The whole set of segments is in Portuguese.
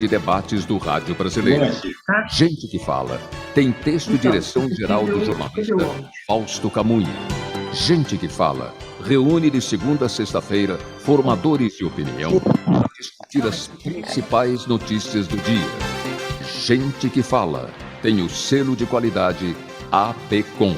de debates do rádio brasileiro. Gente que Fala. Tem texto e direção geral do jornalista Fausto Camunha. Gente que Fala. Reúne de segunda a sexta-feira formadores de opinião para discutir as principais notícias do dia. Gente que Fala. Tem o selo de qualidade APCOM.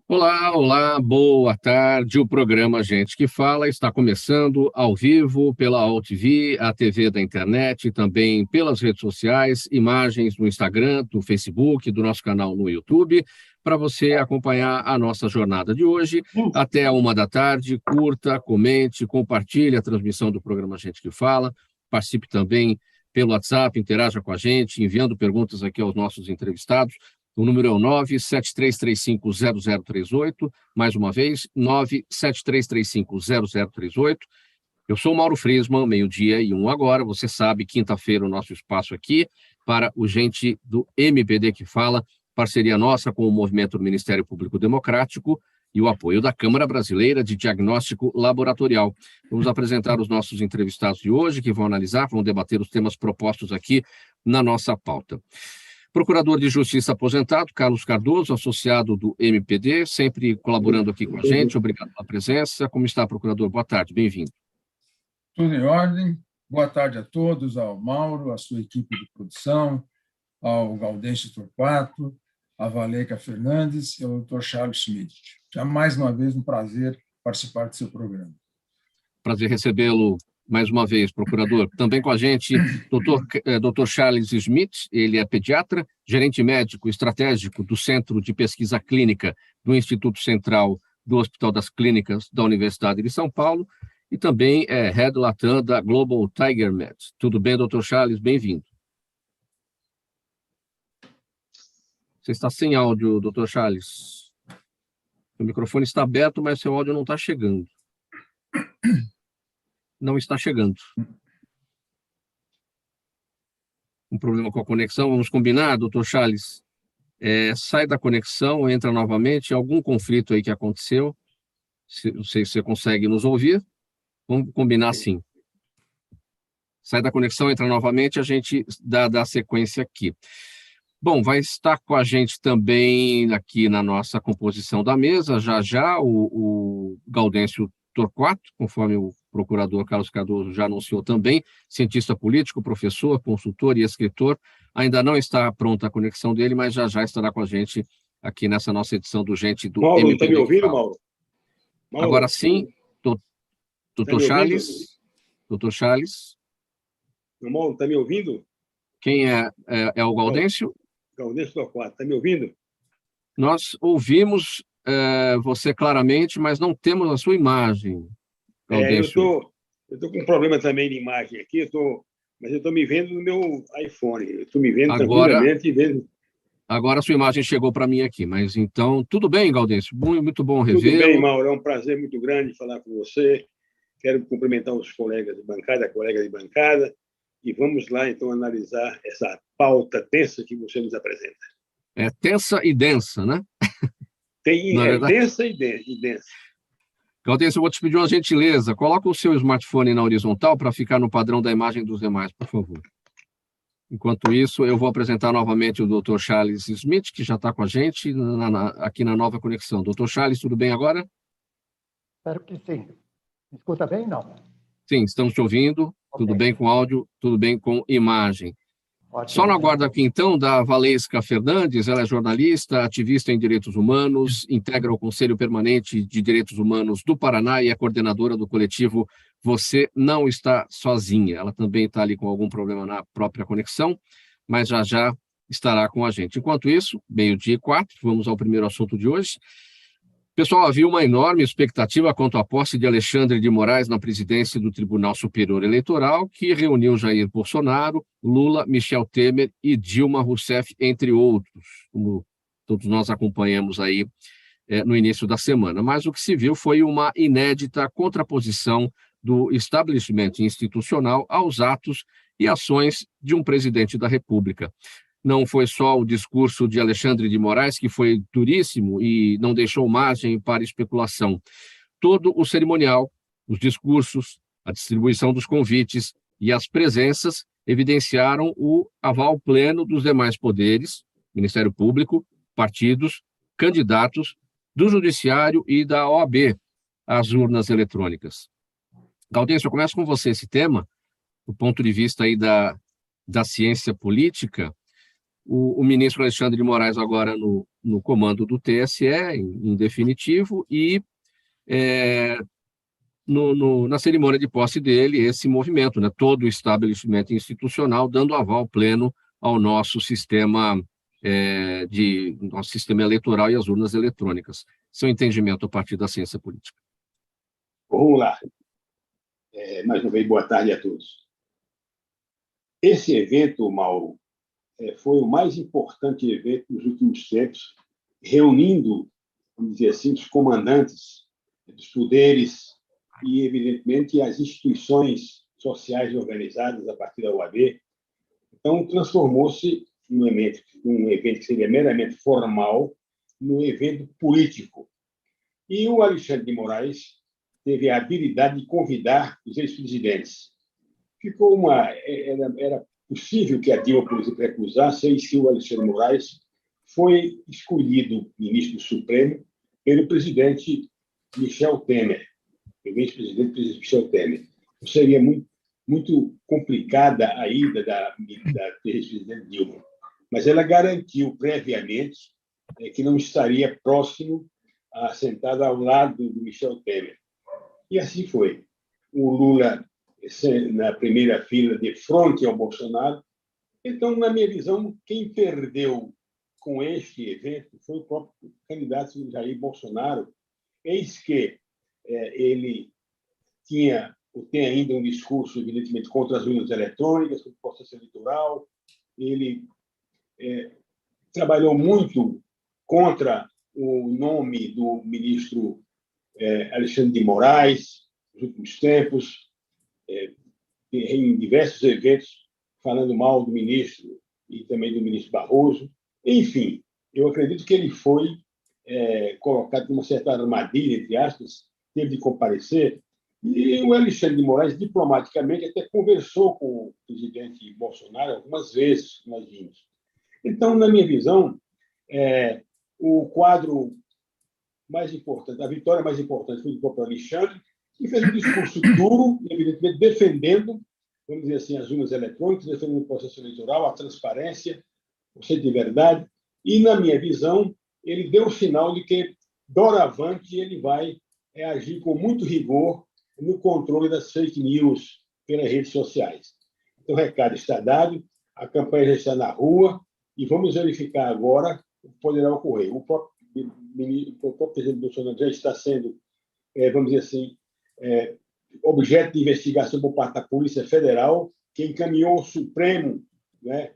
Olá, boa tarde. O programa Gente que Fala está começando ao vivo pela AltV, a TV da internet, também pelas redes sociais, imagens no Instagram, do Facebook, do nosso canal no YouTube, para você acompanhar a nossa jornada de hoje até 13h. Curta, comente, compartilhe a transmissão do programa Gente que Fala, participe também pelo WhatsApp, interaja com a gente, enviando perguntas aqui aos nossos entrevistados. O número é o 973350038, mais uma vez, 973350038. Eu sou o Mauro Friesman, 12h01 agora, você sabe, quinta-feira o nosso espaço aqui para o Gente do MPD que Fala, parceria nossa com o Movimento do Ministério Público Democrático e o apoio da Câmara Brasileira de Diagnóstico Laboratorial. Vamos apresentar os nossos entrevistados de hoje, que vão analisar, vão debater os temas propostos aqui na nossa pauta. Procurador de Justiça aposentado, Carlos Cardoso, associado do MPD, sempre colaborando aqui com a gente. Obrigado pela presença. Como está, procurador? Boa tarde, bem-vindo. Tudo em ordem. Boa tarde a todos, ao Mauro, à sua equipe de produção, ao Gaudêncio Torquato, à Valeica Fernandes e ao Dr. Charles Schmidt. É mais uma vez um prazer participar do seu programa. Prazer recebê-lo mais uma vez, procurador. Também com a gente, Dr. Charles Schmidt, ele é pediatra, gerente médico estratégico do Centro de Pesquisa Clínica do Instituto Central do Hospital das Clínicas da Universidade de São Paulo e também é Head Latam da Global Tiger Med. Tudo bem, Dr. Charles? Bem-vindo. Você está sem áudio, Dr. Charles. O microfone está aberto, mas seu áudio não está chegando. Não está chegando. Um problema com a conexão, vamos combinar, doutor Charles? Sai da conexão, entra novamente, algum conflito aí que aconteceu, não sei se você consegue nos ouvir, vamos combinar assim. Sai da conexão, entra novamente, a gente dá sequência aqui. Bom, vai estar com a gente também aqui na nossa composição da mesa, já o Gaudêncio Torquato, conforme o procurador Carlos Cardoso já anunciou também, cientista político, professor, consultor e escritor. Ainda não está pronta a conexão dele, mas já estará com a gente aqui nessa nossa edição do Gente do Mauro, MPD. Está me ouvindo, Mauro? Agora sim, doutor Charles. Doutor Charles. Mauro, está me ouvindo? Quem é o Gaudêncio? Gaudêncio Torquato, está me ouvindo? Nós ouvimos você claramente, mas não temos a sua imagem. Eu estou com um problema também de imagem aqui, mas eu estou me vendo no meu iPhone. Eu estou me vendo tranquilamente. Agora a sua imagem chegou para mim aqui, mas então, tudo bem, Gaudêncio? Muito bom revê-lo. Tudo bem, Mauro, é um prazer muito grande falar com você. Quero cumprimentar os colegas de bancada, e vamos lá, então, analisar essa pauta tensa que você nos apresenta. É tensa e densa, né? Densa e densa. Gaudêncio, eu vou te pedir uma gentileza. Coloca o seu smartphone na horizontal para ficar no padrão da imagem dos demais, por favor. Enquanto isso, eu vou apresentar novamente o Dr. Charles Schmidt, que já está com a gente aqui na nova conexão. Dr. Charles, tudo bem agora? Espero que sim. Me escuta bem, não? Sim, estamos te ouvindo. Okay. Tudo bem com áudio, tudo bem com imagem. Ótimo. Só no aguardo aqui, então, da Valeica Fernandes. Ela é jornalista, ativista em direitos humanos, integra o Conselho Permanente de Direitos Humanos do Paraná e é coordenadora do coletivo Você Não Está Sozinha. Ela também está ali com algum problema na própria conexão, mas já estará com a gente. Enquanto isso, 12h04, vamos ao primeiro assunto de hoje. Pessoal, havia uma enorme expectativa quanto à posse de Alexandre de Moraes na presidência do Tribunal Superior Eleitoral, que reuniu Jair Bolsonaro, Lula, Michel Temer e Dilma Rousseff, entre outros, como todos nós acompanhamos aí no início da semana. Mas o que se viu foi uma inédita contraposição do estabelecimento institucional aos atos e ações de um presidente da República. Não foi só o discurso de Alexandre de Moraes, que foi duríssimo e não deixou margem para especulação. Todo o cerimonial, os discursos, a distribuição dos convites e as presenças evidenciaram o aval pleno dos demais poderes, Ministério Público, partidos, candidatos, do Judiciário e da OAB às urnas eletrônicas. Gaudêncio, eu começo com você esse tema, do ponto de vista aí da ciência política. O ministro Alexandre de Moraes agora no comando do TSE, em definitivo, e na cerimônia de posse dele, esse movimento, né, todo o estabelecimento institucional dando aval pleno ao nosso sistema nosso sistema eleitoral e as urnas eletrônicas. Seu entendimento a partir da ciência política. Vamos lá. Mais uma vez, boa tarde a todos. Esse evento, Mauro, foi o mais importante evento dos últimos tempos, reunindo, vamos dizer assim, os comandantes dos poderes e, evidentemente, as instituições sociais organizadas a partir da OAB. Então, transformou-se um evento que seria meramente formal num evento político. E o Alexandre de Moraes teve a habilidade de convidar os ex-presidentes. Era possível que a Dilma, por exemplo, recusasse, e se o Alexandre de Moraes foi escolhido ministro do Supremo pelo presidente Michel Temer, pelo ex-presidente Michel Temer. Então, seria muito complicada a ida da ex-presidente Dilma. Mas ela garantiu previamente que não estaria próximo, sentada ao lado do Michel Temer. E assim foi. O Lula na primeira fila, de frente ao Bolsonaro. Então, na minha visão, quem perdeu com este evento foi o próprio candidato Jair Bolsonaro, eis que ele tem ainda um discurso, evidentemente, contra as urnas eletrônicas, contra o processo eleitoral. Ele trabalhou muito contra o nome do ministro Alexandre de Moraes nos últimos tempos, em diversos eventos, falando mal do ministro e também do ministro Barroso. Enfim, eu acredito que ele foi colocado em uma certa armadilha, entre aspas, teve de comparecer, e o Alexandre de Moraes, diplomaticamente, até conversou com o presidente Bolsonaro algumas vezes, nós vimos. Então, na minha visão, o quadro mais importante, a vitória mais importante foi do próprio Alexandre, que fez um discurso duro, evidentemente, defendendo, vamos dizer assim, as urnas eletrônicas, defendendo o processo eleitoral, a transparência, o conceito de verdade, e, na minha visão, ele deu o sinal de que, doravante, ele vai agir com muito rigor no controle das fake news pelas redes sociais. Então, o recado está dado, a campanha já está na rua, e vamos verificar agora o que poderá ocorrer. O próprio presidente Bolsonaro já está sendo, vamos dizer assim, objeto de investigação por parte da Polícia Federal, que encaminhou ao Supremo, né,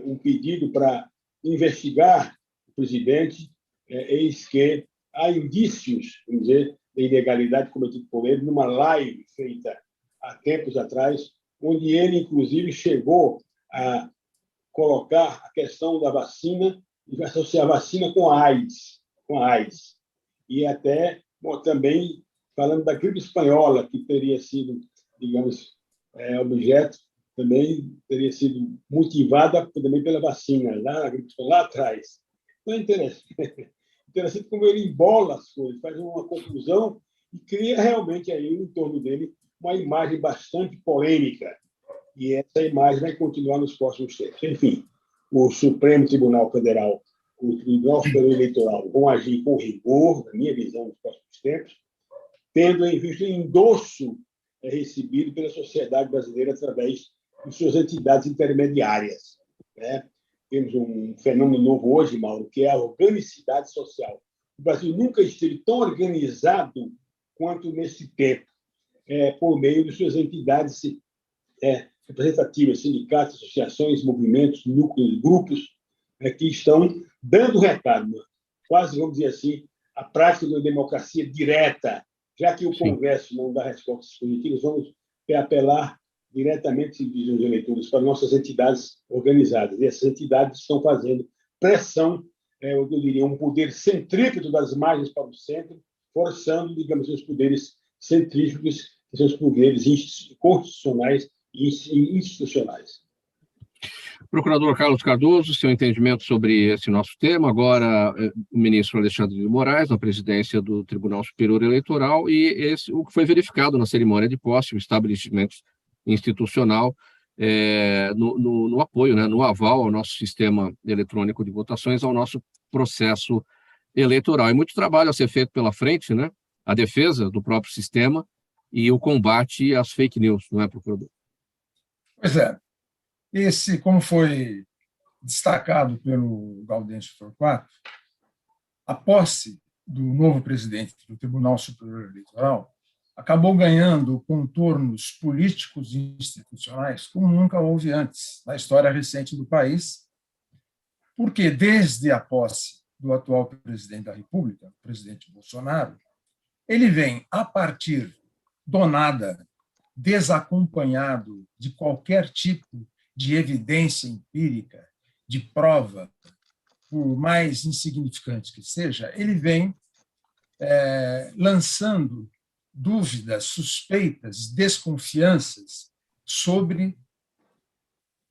um pedido para investigar o presidente, eis que há indícios, vamos dizer, de ilegalidade cometida por ele numa live feita há tempos atrás, onde ele, inclusive, chegou a colocar a questão da vacina e associar a vacina com a AIDS. E até também falando da gripe espanhola, que teria sido, digamos, objeto, também teria sido motivada também pela vacina, lá atrás. Então, é interessante como ele embola as coisas, faz uma confusão e cria realmente aí, em torno dele, uma imagem bastante polêmica. E essa imagem vai continuar nos próximos tempos. Enfim, o Supremo Tribunal Federal, o Tribunal Superior Eleitoral vão agir com rigor, na minha visão, nos próximos tempos, tendo em vista o endosso recebido pela sociedade brasileira através de suas entidades intermediárias. Né? Temos um fenômeno novo hoje, Mauro, que é a organicidade social. O Brasil nunca esteve tão organizado quanto nesse tempo, por meio de suas entidades representativas, sindicatos, associações, movimentos, núcleos, grupos, que estão dando recado, quase, vamos dizer assim, a prática da democracia direta. Já que o Congresso não dá respostas positivas, vamos apelar diretamente, dizem os eleitores, para nossas entidades organizadas. E essas entidades estão fazendo pressão, eu diria, um poder centrípeto das margens para o centro, forçando, digamos, os poderes centrífudos, seus poderes constitucionais institucionais. Procurador Carlos Cardoso, seu entendimento sobre esse nosso tema. Agora, o ministro Alexandre de Moraes, na presidência do Tribunal Superior Eleitoral, e o que foi verificado na cerimônia de posse, o estabelecimento institucional, no apoio, né, no aval ao nosso sistema eletrônico de votações, ao nosso processo eleitoral. E muito trabalho a ser feito pela frente, né? A defesa do próprio sistema e o combate às fake news, não é, procurador? Pois é. Como foi destacado pelo Gaudêncio Torquato, a posse do novo presidente do Tribunal Superior Eleitoral acabou ganhando contornos políticos e institucionais como nunca houve antes na história recente do país, porque desde a posse do atual presidente da República, o presidente Bolsonaro, ele vem, a partir do nada, desacompanhado de qualquer tipo de evidência empírica, de prova, por mais insignificante que seja, ele vem lançando dúvidas, suspeitas, desconfianças sobre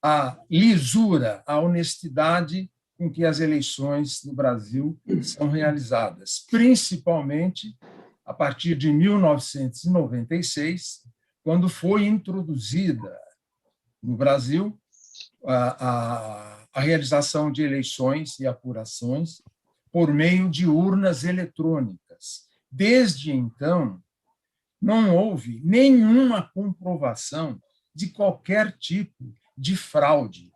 a lisura, a honestidade com que as eleições no Brasil são realizadas, principalmente a partir de 1996, quando foi introduzida no Brasil a realização de eleições e apurações por meio de urnas eletrônicas. Desde então, não houve nenhuma comprovação de qualquer tipo de fraude.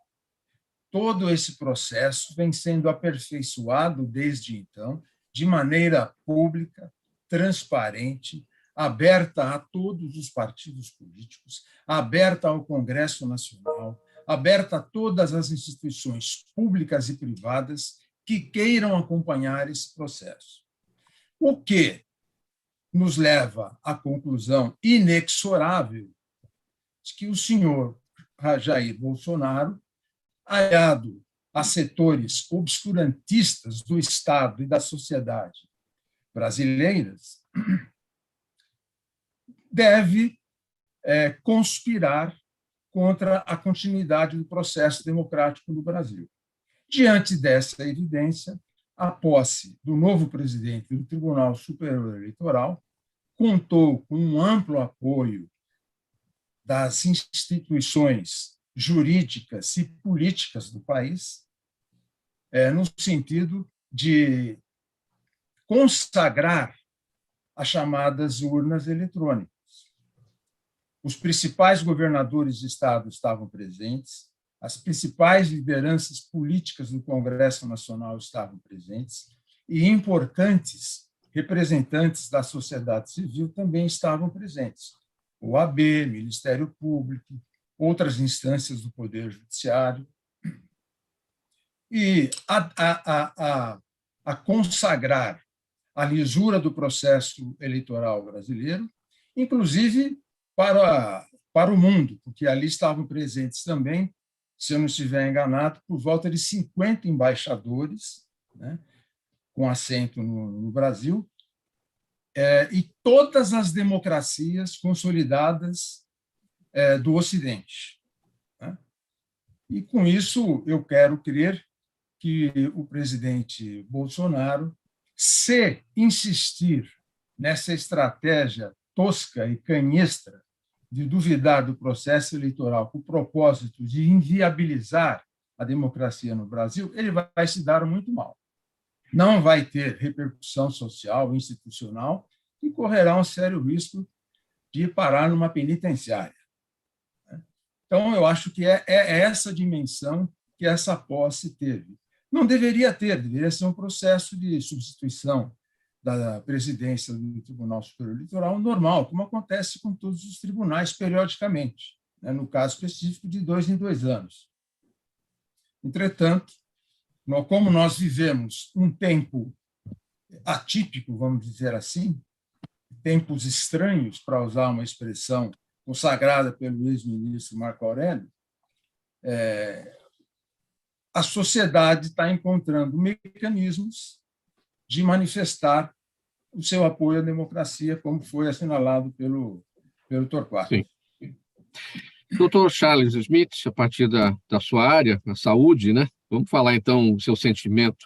Todo esse processo vem sendo aperfeiçoado desde então, de maneira pública, transparente, aberta a todos os partidos políticos, aberta ao Congresso Nacional, aberta a todas as instituições públicas e privadas que queiram acompanhar esse processo. O que nos leva à conclusão inexorável de que o senhor Jair Bolsonaro, aliado a setores obscurantistas do Estado e da sociedade brasileiras, deve conspirar contra a continuidade do processo democrático no Brasil. Diante dessa evidência, a posse do novo presidente do Tribunal Superior Eleitoral contou com um amplo apoio das instituições jurídicas e políticas do país, no sentido de consagrar as chamadas urnas eletrônicas. Os principais governadores de estado estavam presentes, as principais lideranças políticas do Congresso Nacional estavam presentes e importantes representantes da sociedade civil também estavam presentes. OAB, Ministério Público, outras instâncias do Poder Judiciário. E a consagrar a lisura do processo eleitoral brasileiro, inclusive para o mundo, porque ali estavam presentes também, se eu não estiver enganado, por volta de 50 embaixadores, né, com assento no Brasil, e todas as democracias consolidadas do Ocidente. Né? E, com isso, eu quero crer que o presidente Bolsonaro, se insistir nessa estratégia tosca e canhestra de duvidar do processo eleitoral com o propósito de inviabilizar a democracia no Brasil, ele vai se dar muito mal. Não vai ter repercussão social, institucional, e correrá um sério risco de parar numa penitenciária. Então, eu acho que é essa dimensão que essa posse teve. Não deveria ter, deveria ser um processo de substituição da presidência do Tribunal Superior Eleitoral normal, como acontece com todos os tribunais periodicamente, né, no caso específico de 2 em 2 anos. Entretanto, como nós vivemos um tempo atípico, vamos dizer assim, tempos estranhos, para usar uma expressão consagrada pelo ex-ministro Marco Aurélio, a sociedade está encontrando mecanismos de manifestar o seu apoio à democracia, como foi assinalado pelo Torquato. Sim. Doutor Charles Smith, a partir da sua área, a saúde, né? Vamos falar, então, o seu sentimento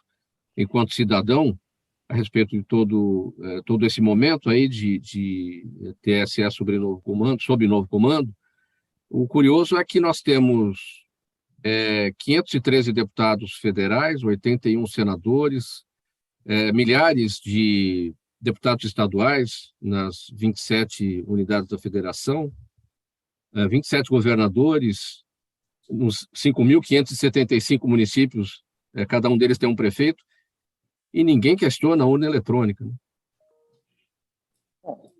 enquanto cidadão a respeito de todo esse momento aí de TSE sob novo comando. O curioso é que nós temos 513 deputados federais, 81 senadores, milhares de deputados estaduais nas 27 unidades da federação, 27 governadores, nos 5.575 municípios, cada um deles tem um prefeito, e ninguém questiona a urna eletrônica. Né? Bom,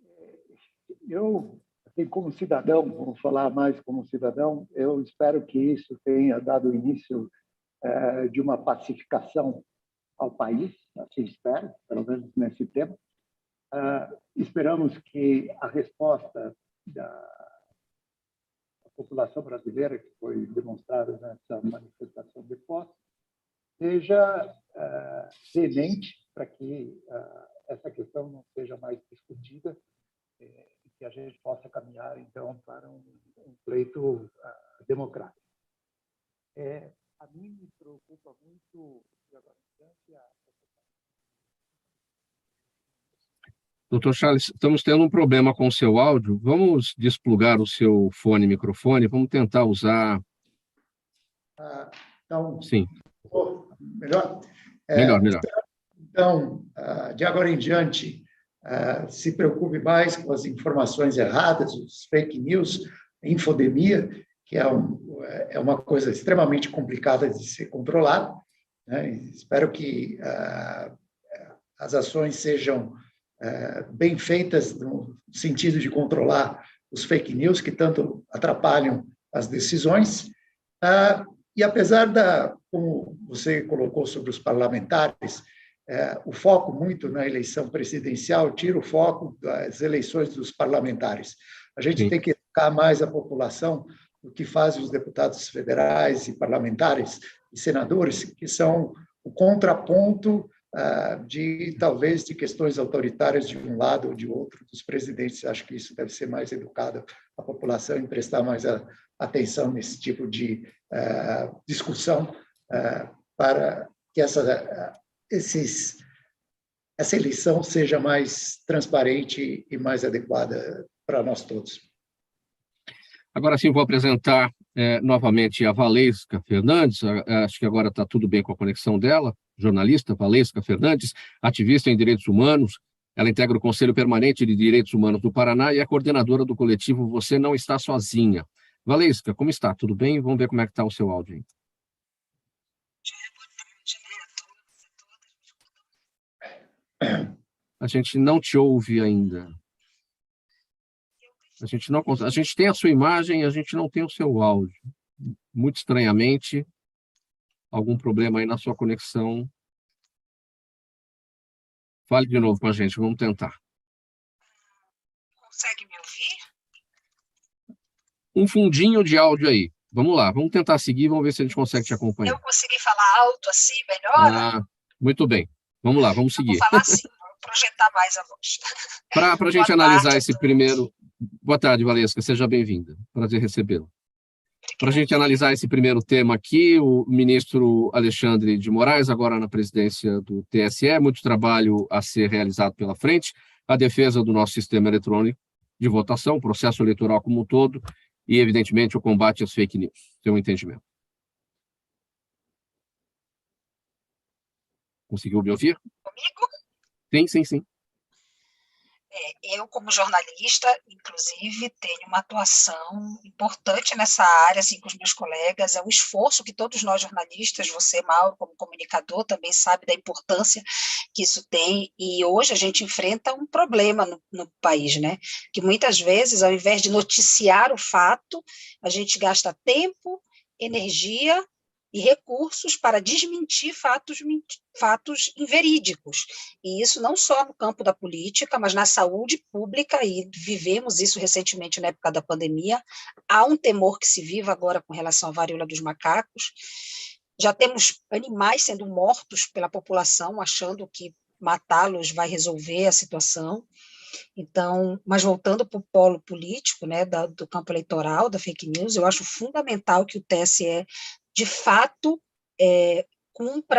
eu, assim, como cidadão, vou falar mais como cidadão, eu espero que isso tenha dado início de uma pacificação ao país, assim espero, pelo menos nesse tempo. Esperamos que a resposta da população brasileira, que foi demonstrada nessa manifestação de posse, seja semente para que essa questão não seja mais discutida e que a gente possa caminhar, então, para um pleito democrático. A mim me preocupa muito, Doutor Charles, estamos tendo um problema com o seu áudio. Vamos desplugar o seu fone e microfone, vamos tentar usar... Então, sim. Melhor? Melhor. Então, de agora em diante, se preocupe mais com as informações erradas, os fake news, a infodemia, que é uma coisa extremamente complicada de ser controlada. Né? Espero que as ações sejam bem feitas no sentido de controlar os fake news que tanto atrapalham as decisões. E apesar como você colocou sobre os parlamentares, o foco muito na eleição presidencial tira o foco das eleições dos parlamentares. A gente tem que educar mais a população do que fazem os deputados federais e parlamentares e senadores, que são o contraponto talvez de questões autoritárias de um lado ou de outro dos presidentes. Acho que isso deve ser mais educado a população e prestar mais atenção nesse tipo de discussão para que essa eleição seja mais transparente e mais adequada para nós todos. Agora sim, vou apresentar novamente a Valesca Fernandes. Acho que agora está tudo bem com a conexão dela. Jornalista Valesca Fernandes, ativista em direitos humanos. Ela integra o Conselho Permanente de Direitos Humanos do Paraná e é coordenadora do coletivo Você Não Está Sozinha. Valesca, como está? Tudo bem? Vamos ver como é que está o seu áudio aí. A gente não te ouve ainda. A gente não consegue. A gente tem a sua imagem, a gente não tem o seu áudio. Muito estranhamente, algum problema aí na sua conexão. Fale de novo com a gente, vamos tentar. Consegue me ouvir? Um fundinho de áudio aí. Vamos lá, vamos tentar seguir, vamos ver se a gente consegue te acompanhar. Eu consegui falar alto assim, melhor? Muito bem. Vamos lá, vamos seguir. Vou falar assim, vou projetar mais a voz. Para a gente analisar esse primeiro... Boa tarde, Valesca, seja bem-vinda. Prazer recebê-la. Para a gente analisar esse primeiro tema aqui, o ministro Alexandre de Moraes, agora na presidência do TSE, muito trabalho a ser realizado pela frente, a defesa do nosso sistema eletrônico de votação, o processo eleitoral como um todo, e, evidentemente, o combate às fake news. Seu entendimento. Conseguiu me ouvir? Comigo? Sim. Eu, como jornalista, inclusive, tenho uma atuação importante nessa área, assim, com os meus colegas. É um esforço que todos nós jornalistas, você, Mauro, como comunicador, também sabe da importância que isso tem. E hoje a gente enfrenta um problema no país, né? Que muitas vezes, ao invés de noticiar o fato, a gente gasta tempo, energia e recursos para desmentir fatos inverídicos. E isso não só no campo da política, mas na saúde pública, e vivemos isso recentemente na época da pandemia. Há um temor que se vive agora com relação à varíola dos macacos. Já temos animais sendo mortos pela população, achando que matá-los vai resolver a situação. Então, mas voltando para o polo político, né, do campo eleitoral, da fake news, eu acho fundamental que o TSE, de fato,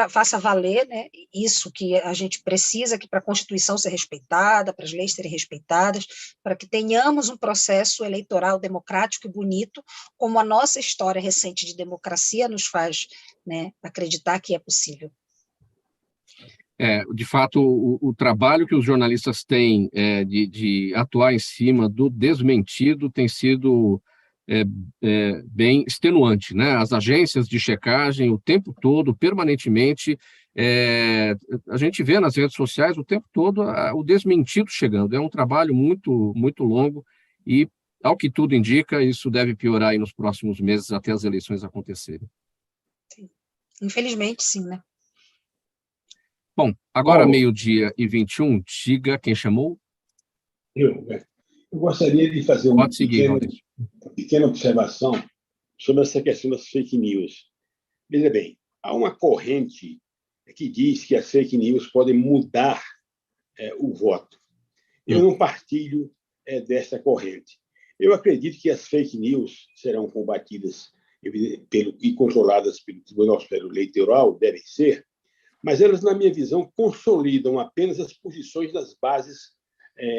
faça valer, né, isso que a gente precisa, que para a Constituição ser respeitada, para as leis serem respeitadas, para que tenhamos um processo eleitoral democrático e bonito, como a nossa história recente de democracia nos faz, né, acreditar que é possível. De fato, o trabalho que os jornalistas têm de atuar em cima do desmentido tem sido bem extenuante, né? As agências de checagem o tempo todo, permanentemente, a gente vê nas redes sociais o tempo todo o desmentido chegando. É um trabalho muito, muito longo e, ao que tudo indica, isso deve piorar aí nos próximos meses até as eleições acontecerem. Sim. Infelizmente, sim, né? Bom, agora 12h21, diga quem chamou. Eu gostaria de fazer uma pequena observação sobre essa questão das fake news. Veja bem, há uma corrente que diz que as fake news podem mudar o voto. Eu não partilho dessa corrente. Eu acredito que as fake news serão combatidas e controladas pelo Tribunal Superior Eleitoral, devem ser, mas elas, na minha visão, consolidam apenas as posições das bases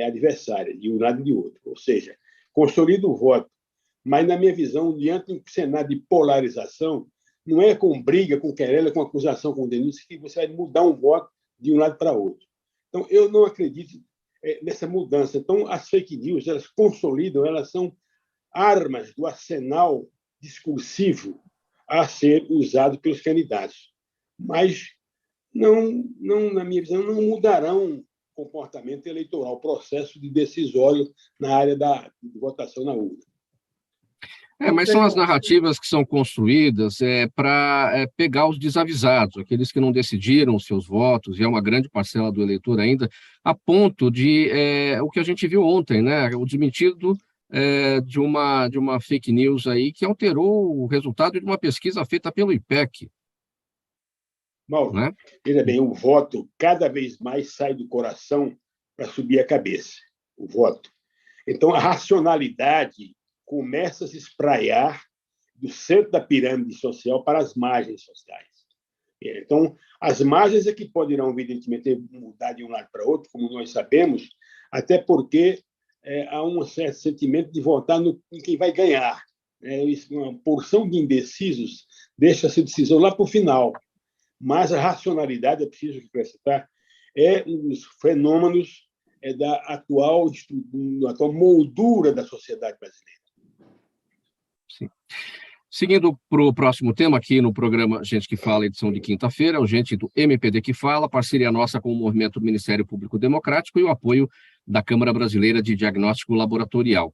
adversárias, de um lado e de outro. Ou seja, consolida o voto, mas, na minha visão, diante de um cenário de polarização, não é com briga, com querela, com acusação, com denúncia, que você vai mudar um voto de um lado para outro. Então, eu não acredito nessa mudança. Então, as fake news, elas consolidam, elas são armas do arsenal discursivo a ser usado pelos candidatos. Mas não, na minha visão, não mudarão o comportamento eleitoral, o processo de decisório na área da votação na urna. Mas são as narrativas que são construídas para pegar os desavisados, aqueles que não decidiram os seus votos, e é uma grande parcela do eleitor ainda, a ponto de o que a gente viu ontem, né? O desmentido de uma fake news aí que alterou o resultado de uma pesquisa feita pelo IPEC. Mauro, né? Veja bem, o voto cada vez mais sai do coração para subir a cabeça, o voto. Então, a racionalidade começa a se espraiar do centro da pirâmide social para as margens sociais. Então, as margens é que poderão, evidentemente, mudar de um lado para outro, como nós sabemos, até porque há um certo sentimento de votar em quem vai ganhar. Uma porção de indecisos deixa essa decisão lá para o final. Mas a racionalidade, é preciso acrescentar, é um dos fenômenos da atual moldura da sociedade brasileira. Sim. Seguindo para o próximo tema, aqui no programa Gente que Fala, edição de quinta-feira, o Gente do MPD que Fala, parceria nossa com o Movimento do Ministério Público Democrático e o apoio da Câmara Brasileira de Diagnóstico Laboratorial.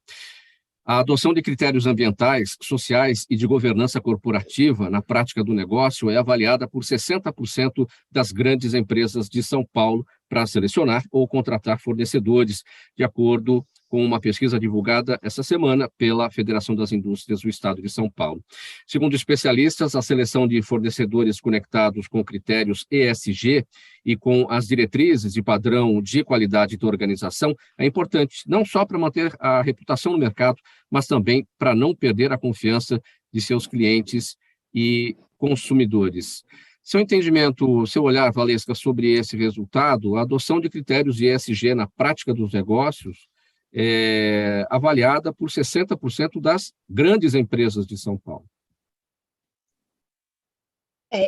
A adoção de critérios ambientais, sociais e de governança corporativa na prática do negócio é avaliada por 60% das grandes empresas de São Paulo para selecionar ou contratar fornecedores, de acordo com uma pesquisa divulgada essa semana pela Federação das Indústrias do Estado de São Paulo. Segundo especialistas, a seleção de fornecedores conectados com critérios ESG e com as diretrizes e padrão de qualidade da organização é importante, não só para manter a reputação no mercado, mas também para não perder a confiança de seus clientes e consumidores. Seu entendimento, seu olhar, Valesca, sobre esse resultado, a adoção de critérios de ESG na prática dos negócios é avaliada por 60% das grandes empresas de São Paulo.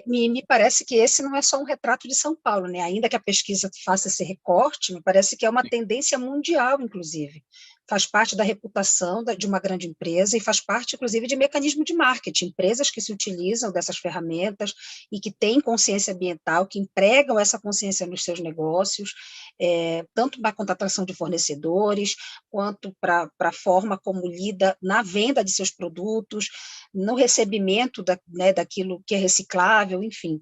Me parece que esse não é só um retrato de São Paulo, né? Ainda que a pesquisa faça esse recorte, me parece que é uma tendência mundial, inclusive. Faz parte da reputação de uma grande empresa e faz parte, inclusive, de mecanismo de marketing. Empresas que se utilizam dessas ferramentas e que têm consciência ambiental, que empregam essa consciência nos seus negócios, tanto na contratação de fornecedores, quanto para a forma como lida na venda de seus produtos, no recebimento daquilo que é reciclável, enfim.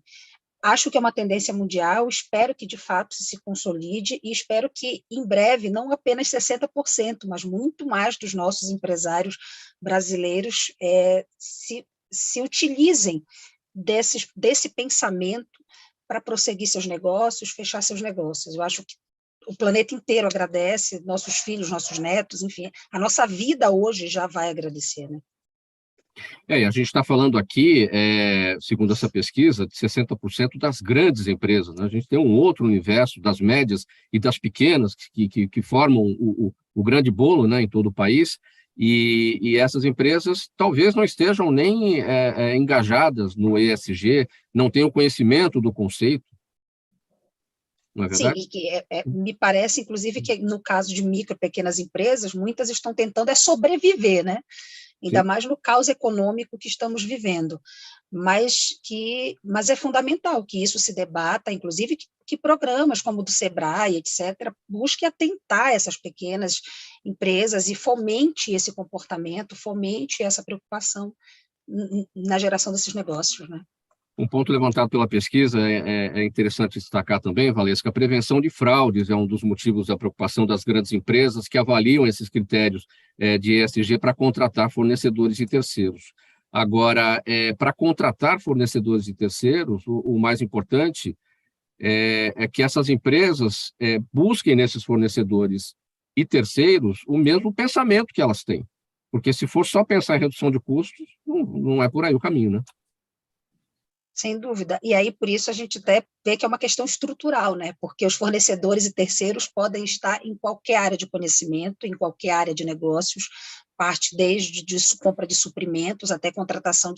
Acho que é uma tendência mundial, espero que, de fato, se consolide e espero que, em breve, não apenas 60%, mas muito mais dos nossos empresários brasileiros se utilizem desse pensamento para prosseguir seus negócios, fechar seus negócios. Eu acho que o planeta inteiro agradece, nossos filhos, nossos netos, enfim, a nossa vida hoje já vai agradecer, né? E a gente está falando aqui, segundo essa pesquisa, de 60% das grandes empresas, né? A gente tem um outro universo das médias e das pequenas que formam o grande bolo, né, em todo o país, e essas empresas talvez não estejam nem engajadas no ESG, não tenham conhecimento do conceito, não é verdade? Sim, e que me parece, inclusive, que no caso de micro e pequenas empresas, muitas estão tentando sobreviver, né? Ainda mais no caos econômico que estamos vivendo, mas é fundamental que isso se debata, inclusive que programas como o do Sebrae, etc., busquem atentar essas pequenas empresas e fomente esse comportamento, fomente essa preocupação na geração desses negócios, né? Um ponto levantado pela pesquisa é interessante destacar também, Valesca, a prevenção de fraudes é um dos motivos da preocupação das grandes empresas que avaliam esses critérios de ESG para contratar fornecedores de terceiros. Agora, para contratar fornecedores de terceiros, o mais importante é que essas empresas busquem nesses fornecedores e terceiros o mesmo pensamento que elas têm. Porque se for só pensar em redução de custos, não é por aí o caminho, né? Sem dúvida. E aí, por isso, a gente até vê que é uma questão estrutural, né? Porque os fornecedores e terceiros podem estar em qualquer área de conhecimento, em qualquer área de negócios, parte desde compra de suprimentos até contratação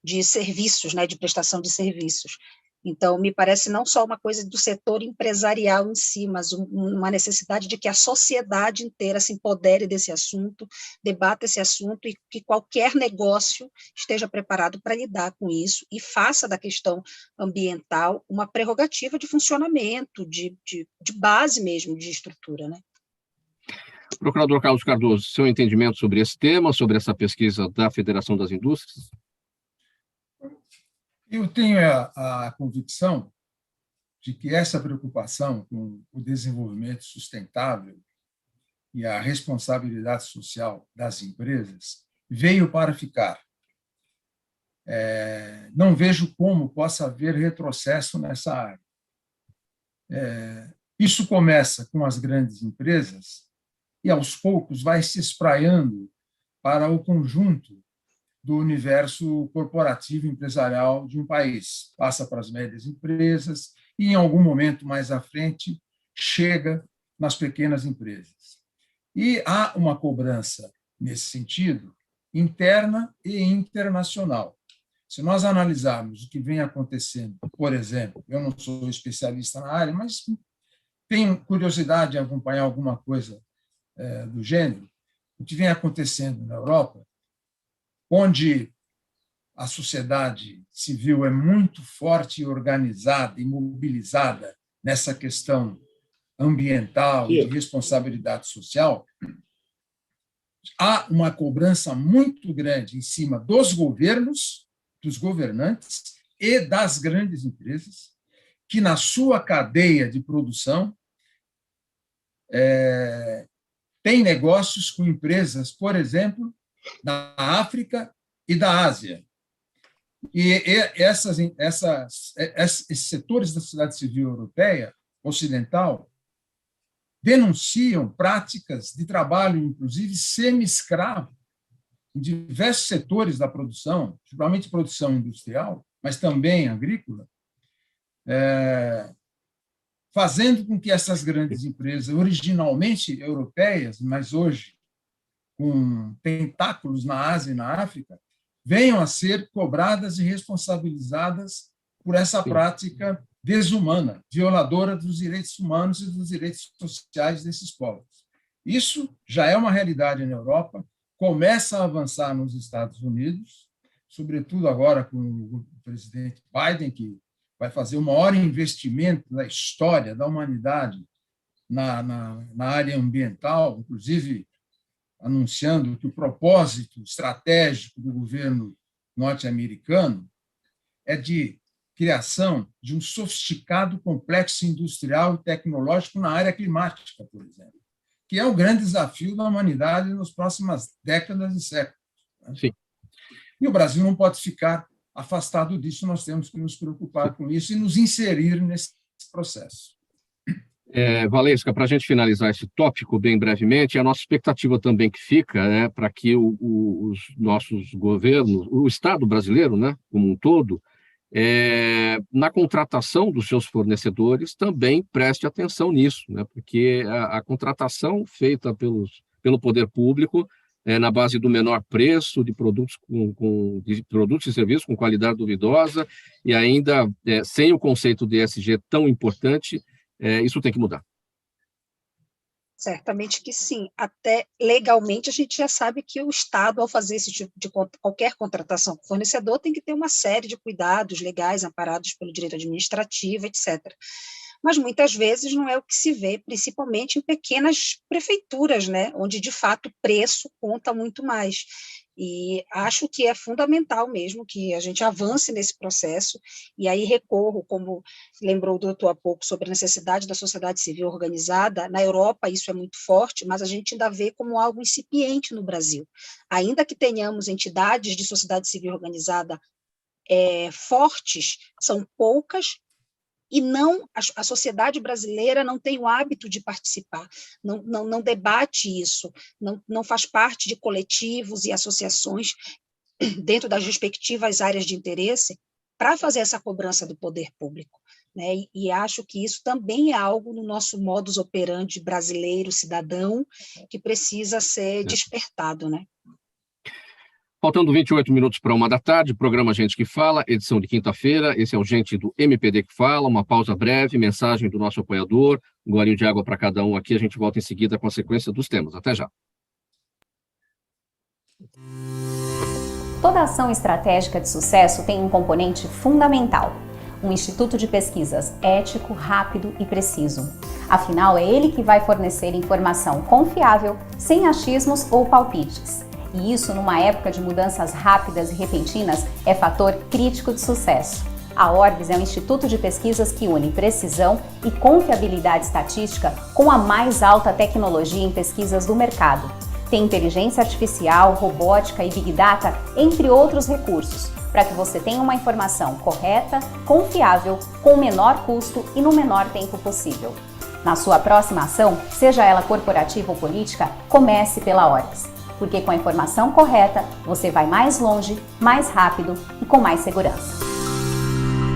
de serviços, né? De prestação de serviços. Então, me parece não só uma coisa do setor empresarial em si, mas uma necessidade de que a sociedade inteira se empodere desse assunto, debata esse assunto e que qualquer negócio esteja preparado para lidar com isso e faça da questão ambiental uma prerrogativa de funcionamento, de base mesmo, de estrutura, né? Procurador Carlos Cardoso, seu entendimento sobre esse tema, sobre essa pesquisa da Federação das Indústrias? Eu tenho a convicção de que essa preocupação com o desenvolvimento sustentável e a responsabilidade social das empresas veio para ficar. Não vejo como possa haver retrocesso nessa área. Isso começa com as grandes empresas e, aos poucos, vai se espraiando para o conjunto do universo corporativo empresarial de um país. Passa para as médias empresas e, em algum momento mais à frente, chega nas pequenas empresas. E há uma cobrança, nesse sentido, interna e internacional. Se nós analisarmos o que vem acontecendo, por exemplo, eu não sou especialista na área, mas tenho curiosidade de acompanhar alguma coisa do gênero, o que vem acontecendo na Europa, onde a sociedade civil é muito forte e organizada e mobilizada nessa questão ambiental e de responsabilidade social, há uma cobrança muito grande em cima dos governos, dos governantes e das grandes empresas, que na sua cadeia de produção tem negócios com empresas, por exemplo, da África e da Ásia. E esses setores da sociedade civil europeia, ocidental, denunciam práticas de trabalho, inclusive semi-escravo, em diversos setores da produção, principalmente produção industrial, mas também agrícola, fazendo com que essas grandes empresas, originalmente europeias, mas hoje com tentáculos na Ásia e na África, venham a ser cobradas e responsabilizadas por essa prática desumana, violadora dos direitos humanos e dos direitos sociais desses povos. Isso já é uma realidade na Europa, começa a avançar nos Estados Unidos, sobretudo agora com o presidente Biden, que vai fazer o maior investimento da história da humanidade na área ambiental, inclusive anunciando que o propósito estratégico do governo norte-americano é de criação de um sofisticado complexo industrial e tecnológico na área climática, por exemplo, que é o grande desafio da humanidade nas próximas décadas e séculos. Sim. E o Brasil não pode ficar afastado disso, nós temos que nos preocupar com isso e nos inserir nesse processo. Valesca, para a gente finalizar esse tópico bem brevemente, a nossa expectativa também que fica, né, para que os nossos governos, o Estado brasileiro, né, como um todo, na contratação dos seus fornecedores, também preste atenção nisso, né, porque a contratação feita pelo poder público na base do menor preço de produtos, de produtos e serviços com qualidade duvidosa e ainda sem o conceito de ESG tão importante, isso tem que mudar. Certamente que sim. Até legalmente a gente já sabe que o Estado, ao fazer esse tipo de qualquer contratação com fornecedor, tem que ter uma série de cuidados legais amparados pelo direito administrativo, etc. Mas muitas vezes não é o que se vê, principalmente em pequenas prefeituras, né, onde de fato o preço conta muito mais. E acho que é fundamental mesmo que a gente avance nesse processo, e aí recorro, como lembrou o doutor há pouco, sobre a necessidade da sociedade civil organizada. Na Europa isso é muito forte, mas a gente ainda vê como algo incipiente no Brasil. Ainda que tenhamos entidades de sociedade civil organizada fortes, são poucas, e a sociedade brasileira não tem o hábito de participar, não debate isso, não faz parte de coletivos e associações dentro das respectivas áreas de interesse para fazer essa cobrança do poder público, né? E acho que isso também é algo no nosso modus operandi brasileiro, cidadão, que precisa ser despertado, né? Faltando 28 minutos para 13h, programa Gente que Fala, edição de quinta-feira. Esse é o Gente do MPD que Fala, uma pausa breve, mensagem do nosso apoiador, um golinho de água para cada um aqui, a gente volta em seguida com a sequência dos temas. Até já. Toda ação estratégica de sucesso tem um componente fundamental: um instituto de pesquisas ético, rápido e preciso. Afinal, é ele que vai fornecer informação confiável, sem achismos ou palpites. E isso, numa época de mudanças rápidas e repentinas, é fator crítico de sucesso. A Orbis é um instituto de pesquisas que une precisão e confiabilidade estatística com a mais alta tecnologia em pesquisas do mercado. Tem inteligência artificial, robótica e Big Data, entre outros recursos, para que você tenha uma informação correta, confiável, com o menor custo e no menor tempo possível. Na sua próxima ação, seja ela corporativa ou política, comece pela Orbis. Porque com a informação correta, você vai mais longe, mais rápido e com mais segurança.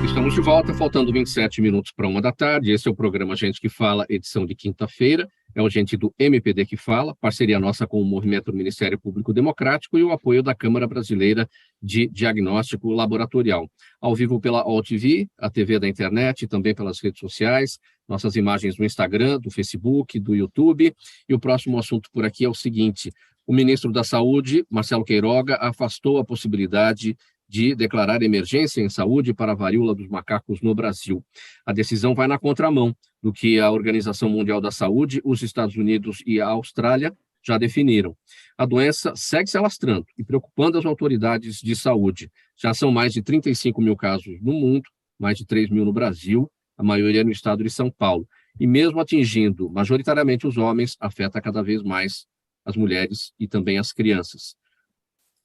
Estamos de volta, faltando 27 minutos para 13h. Esse é o programa Gente que Fala, edição de quinta-feira. É o Gente do MPD que Fala, parceria nossa com o Movimento do Ministério Público Democrático e o apoio da Câmara Brasileira de Diagnóstico Laboratorial. Ao vivo pela AllTV, a TV da internet e também pelas redes sociais, nossas imagens no Instagram, do Facebook, do YouTube. E o próximo assunto por aqui é o seguinte: o ministro da Saúde, Marcelo Queiroga, afastou a possibilidade de declarar emergência em saúde para a varíola dos macacos no Brasil. A decisão vai na contramão do que a Organização Mundial da Saúde, os Estados Unidos e a Austrália já definiram. A doença segue se alastrando e preocupando as autoridades de saúde. Já são mais de 35 mil casos no mundo, mais de 3 mil no Brasil, a maioria no estado de São Paulo. E mesmo atingindo majoritariamente os homens, afeta cada vez mais as mulheres e também as crianças.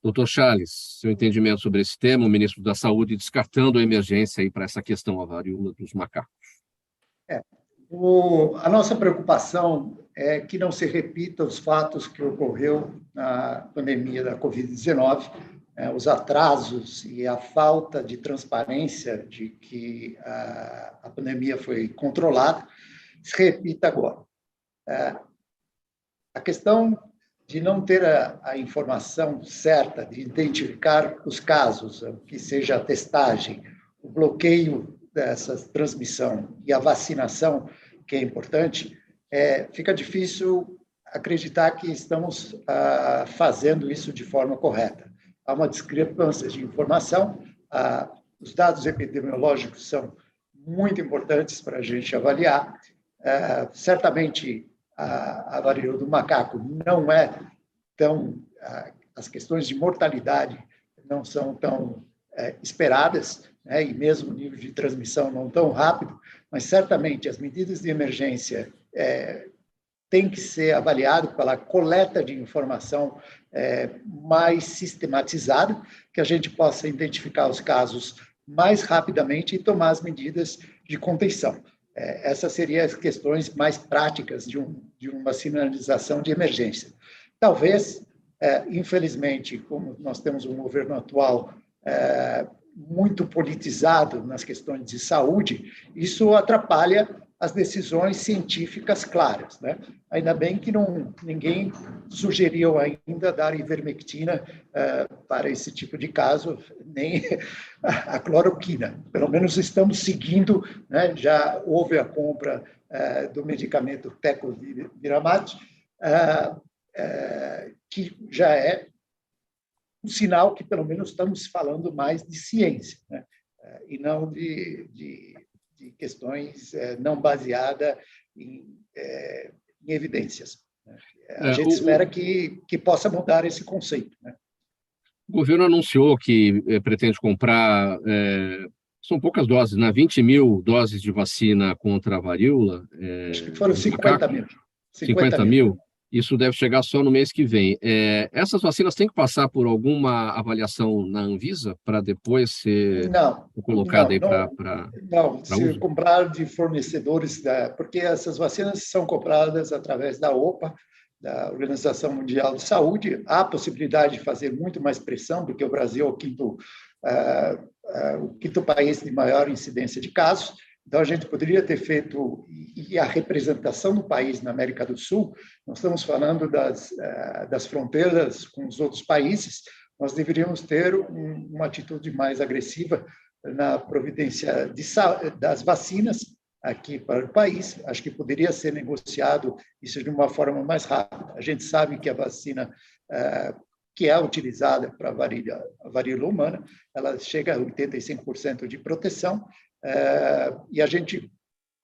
Doutor Charles, seu entendimento sobre esse tema, o ministro da Saúde descartando a emergência para essa questão, a varíola dos macacos. A nossa preocupação é que não se repita os fatos que ocorreu na pandemia da Covid-19, os atrasos e a falta de transparência de que a pandemia foi controlada, se repita agora. A questão de não ter a informação certa, de identificar os casos, que seja a testagem, o bloqueio dessa transmissão e a vacinação, que é importante, fica difícil acreditar que estamos fazendo isso de forma correta. Há uma discrepância de informação, os dados epidemiológicos são muito importantes para a gente avaliar. Certamente, a varíola do macaco não é tão... as questões de mortalidade não são tão esperadas, né, e mesmo o nível de transmissão não tão rápido, mas certamente as medidas de emergência têm que ser avaliadas pela coleta de informação mais sistematizada, que a gente possa identificar os casos mais rapidamente e tomar as medidas de contenção. Essas seriam as questões mais práticas de uma sinalização de emergência. Talvez, infelizmente, como nós temos um governo atual muito politizado nas questões de saúde, isso atrapalha as decisões científicas claras, né? Ainda bem que ninguém sugeriu ainda dar ivermectina para esse tipo de caso, nem a cloroquina. Pelo menos estamos seguindo, né? Já houve a compra do medicamento Tecovirimat, que já é um sinal que pelo menos estamos falando mais de ciência, né? E não de questões não baseadas em evidências. A gente espera que possa mudar esse conceito, né? O governo anunciou que pretende comprar, são poucas doses, né? 20 mil doses de vacina contra a varíola. Acho que foram 50 mil. 50 mil? Isso deve chegar só no mês que vem. Essas vacinas têm que passar por alguma avaliação na Anvisa para depois ser colocada aí para Não, se uso? comprar de fornecedores, porque essas vacinas são compradas através da OPA, da Organização Mundial de Saúde. Há a possibilidade de fazer muito mais pressão, porque o Brasil é o quinto país de maior incidência de casos. Então, a gente poderia ter feito, e a representação do país na América do Sul, nós estamos falando das fronteiras com os outros países, nós deveríamos ter uma atitude mais agressiva na providência das vacinas aqui para o país. Acho que poderia ser negociado isso de uma forma mais rápida. A gente sabe que a vacina que é utilizada para a varíola humana, ela chega a 85% de proteção, e a gente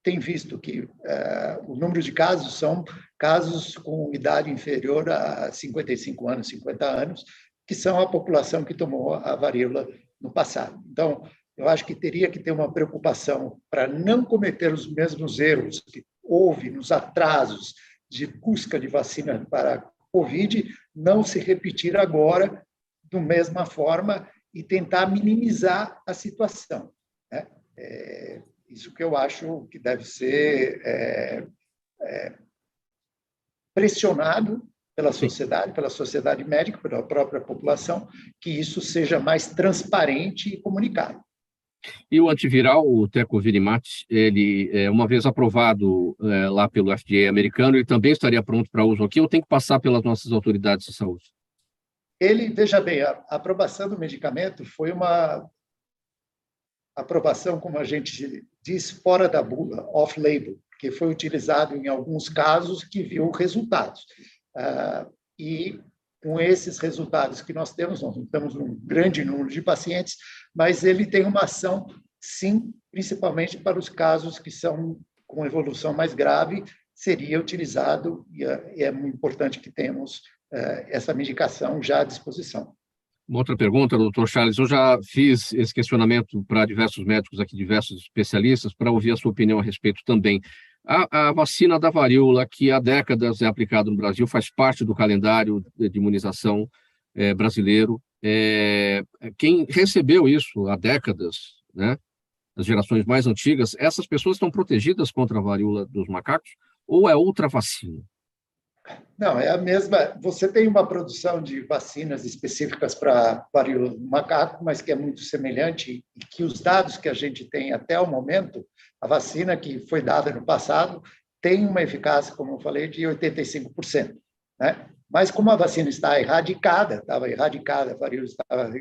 tem visto que o número de casos são casos com idade inferior a 55 anos, 50 anos, que são a população que tomou a varíola no passado. Então, eu acho que teria que ter uma preocupação para não cometer os mesmos erros que houve nos atrasos de busca de vacina para a Covid, não se repetir agora da mesma forma e tentar minimizar a situação, né? Isso que eu acho que deve ser pressionado pela sociedade médica, pela própria população, que isso seja mais transparente e comunicado. E o antiviral, o Tecovirimat, ele, uma vez aprovado lá pelo FDA americano, ele também estaria pronto para uso aqui ou tem que passar pelas nossas autoridades de saúde? Veja bem, a aprovação do medicamento foi uma aprovação, como a gente diz, fora da bula, off-label, que foi utilizado em alguns casos que viu resultados. E com esses resultados que nós temos um grande número de pacientes, mas ele tem uma ação, sim, principalmente para os casos que são com evolução mais grave, seria utilizado, e é muito importante que tenhamos essa medicação já à disposição. Uma outra pergunta, doutor Charles, eu já fiz esse questionamento para diversos médicos aqui, diversos especialistas, para ouvir a sua opinião a respeito também. A vacina da varíola, que há décadas é aplicada no Brasil, faz parte do calendário de imunização brasileiro. Quem recebeu isso há décadas, né, as gerações mais antigas, essas pessoas estão protegidas contra a varíola dos macacos ou é outra vacina? Não, é a mesma. Você tem uma produção de vacinas específicas para varíola do macaco, mas que é muito semelhante e que os dados que a gente tem até o momento, a vacina que foi dada no passado tem uma eficácia, como eu falei, de 85%, né? Mas como a vacina está erradicada, a varíola estava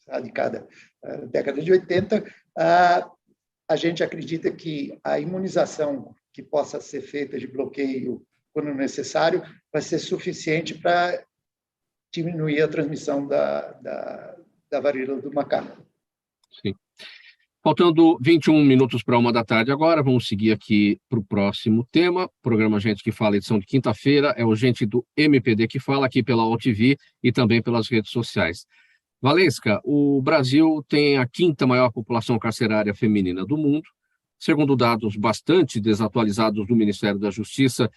erradicada na década de 80, a gente acredita que a imunização que possa ser feita de bloqueio quando necessário, vai ser suficiente para diminuir a transmissão da varíola do macaco. Sim. Faltando 21 minutos para 13h agora, vamos seguir aqui para o próximo tema. Programa Gente que Fala, edição de quinta-feira, é o Gente do MPD que fala aqui pela UOL-TV e também pelas redes sociais. Valesca, o Brasil tem a 5ª maior população carcerária feminina do mundo. Segundo dados bastante desatualizados do Ministério da Justiça,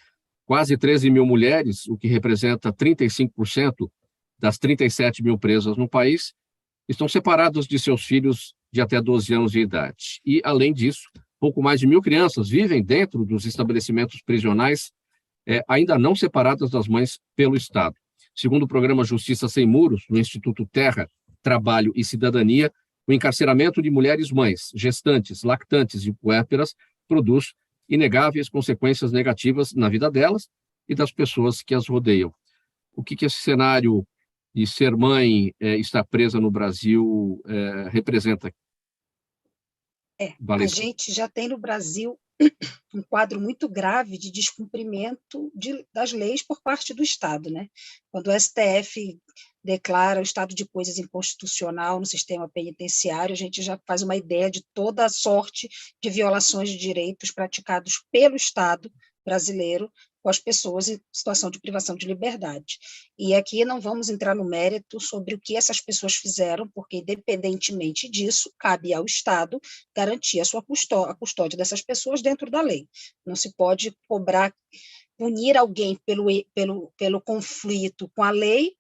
quase 13 mil mulheres, o que representa 35% das 37 mil presas no país, estão separadas de seus filhos de até 12 anos de idade. E, além disso, pouco mais de 1.000 crianças vivem dentro dos estabelecimentos prisionais, ainda não separadas das mães pelo Estado. Segundo o programa Justiça Sem Muros, do Instituto Terra, Trabalho e Cidadania, o encarceramento de mulheres mães, gestantes, lactantes e puérperas produz inegáveis consequências negativas na vida delas e das pessoas que as rodeiam. O que esse cenário de ser mãe estar presa no Brasil representa? A gente já tem no Brasil um quadro muito grave de descumprimento das leis por parte do Estado, né? Quando o STF declara o estado de coisas inconstitucional no sistema penitenciário, a gente já faz uma ideia de toda a sorte de violações de direitos praticados pelo Estado brasileiro com as pessoas em situação de privação de liberdade. E aqui não vamos entrar no mérito sobre o que essas pessoas fizeram, porque, independentemente disso, cabe ao Estado garantir a custódia dessas pessoas dentro da lei. Não se pode punir alguém pelo conflito com a lei,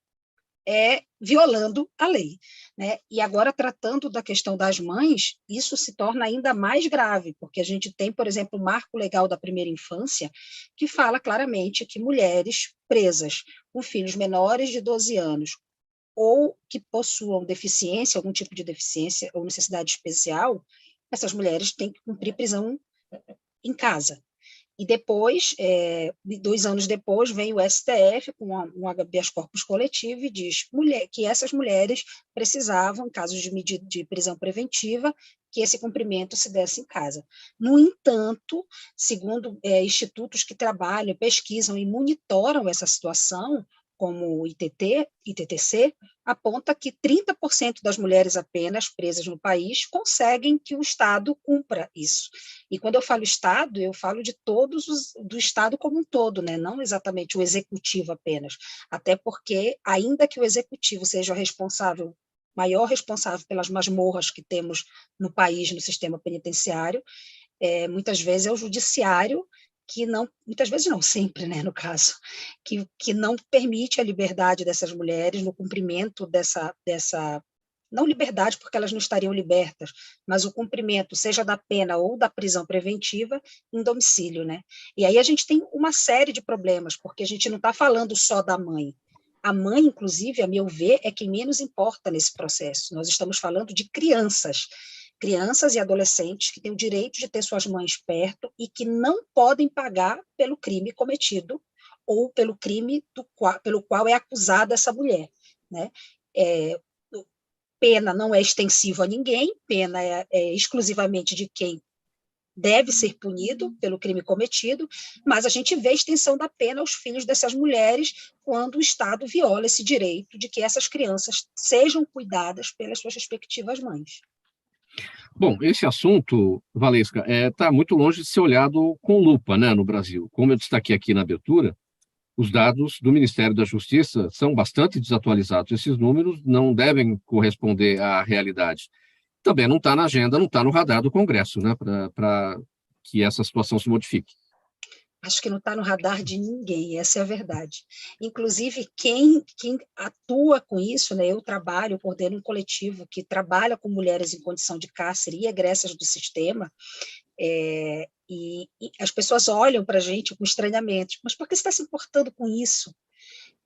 violando a lei, né? E agora, tratando da questão das mães, isso se torna ainda mais grave, porque a gente tem, por exemplo, o Marco Legal da Primeira Infância, que fala claramente que mulheres presas com filhos menores de 12 anos ou que possuam deficiência, algum tipo de deficiência ou necessidade especial, essas mulheres têm que cumprir prisão em casa. E depois, 2 anos depois, vem o STF com um habeas corpus coletivo e diz que essas mulheres precisavam, em casos de prisão preventiva, que esse cumprimento se desse em casa. No entanto, segundo institutos que trabalham, pesquisam e monitoram essa situação, como o ITTC, aponta que 30% das mulheres apenas presas no país conseguem que o Estado cumpra isso. E quando eu falo Estado, eu falo de do Estado como um todo, né? Não exatamente o Executivo apenas, até porque, ainda que o Executivo seja o maior responsável pelas masmorras que temos no país, no sistema penitenciário, muitas vezes é o Judiciário, que não, muitas vezes não, sempre, né, no caso, que não permite a liberdade dessas mulheres no cumprimento dessa não liberdade, porque elas não estariam libertas, mas o cumprimento, seja da pena ou da prisão preventiva, em domicílio, né? E aí a gente tem uma série de problemas, porque a gente não está falando só da mãe. A mãe, inclusive, a meu ver, é quem menos importa nesse processo. Nós estamos falando de crianças e adolescentes que têm o direito de ter suas mães perto e que não podem pagar pelo crime cometido ou pelo crime pelo qual é acusada essa mulher, né? Pena não é extensiva a ninguém, pena é exclusivamente de quem deve ser punido pelo crime cometido, mas a gente vê a extensão da pena aos filhos dessas mulheres quando o Estado viola esse direito de que essas crianças sejam cuidadas pelas suas respectivas mães. Bom, esse assunto, Valesca, está muito longe de ser olhado com lupa, né, no Brasil. Como eu destaquei aqui na abertura, os dados do Ministério da Justiça são bastante desatualizados. Esses números não devem corresponder à realidade. Também não está na agenda, não está no radar do Congresso, né, para que essa situação se modifique. Acho que não está no radar de ninguém, essa é a verdade. Inclusive, quem atua com isso, né, eu coordeno um coletivo que trabalha com mulheres em condição de cárcere e egressas do sistema, e as pessoas olham para a gente com estranhamento, mas por que você está se importando com isso?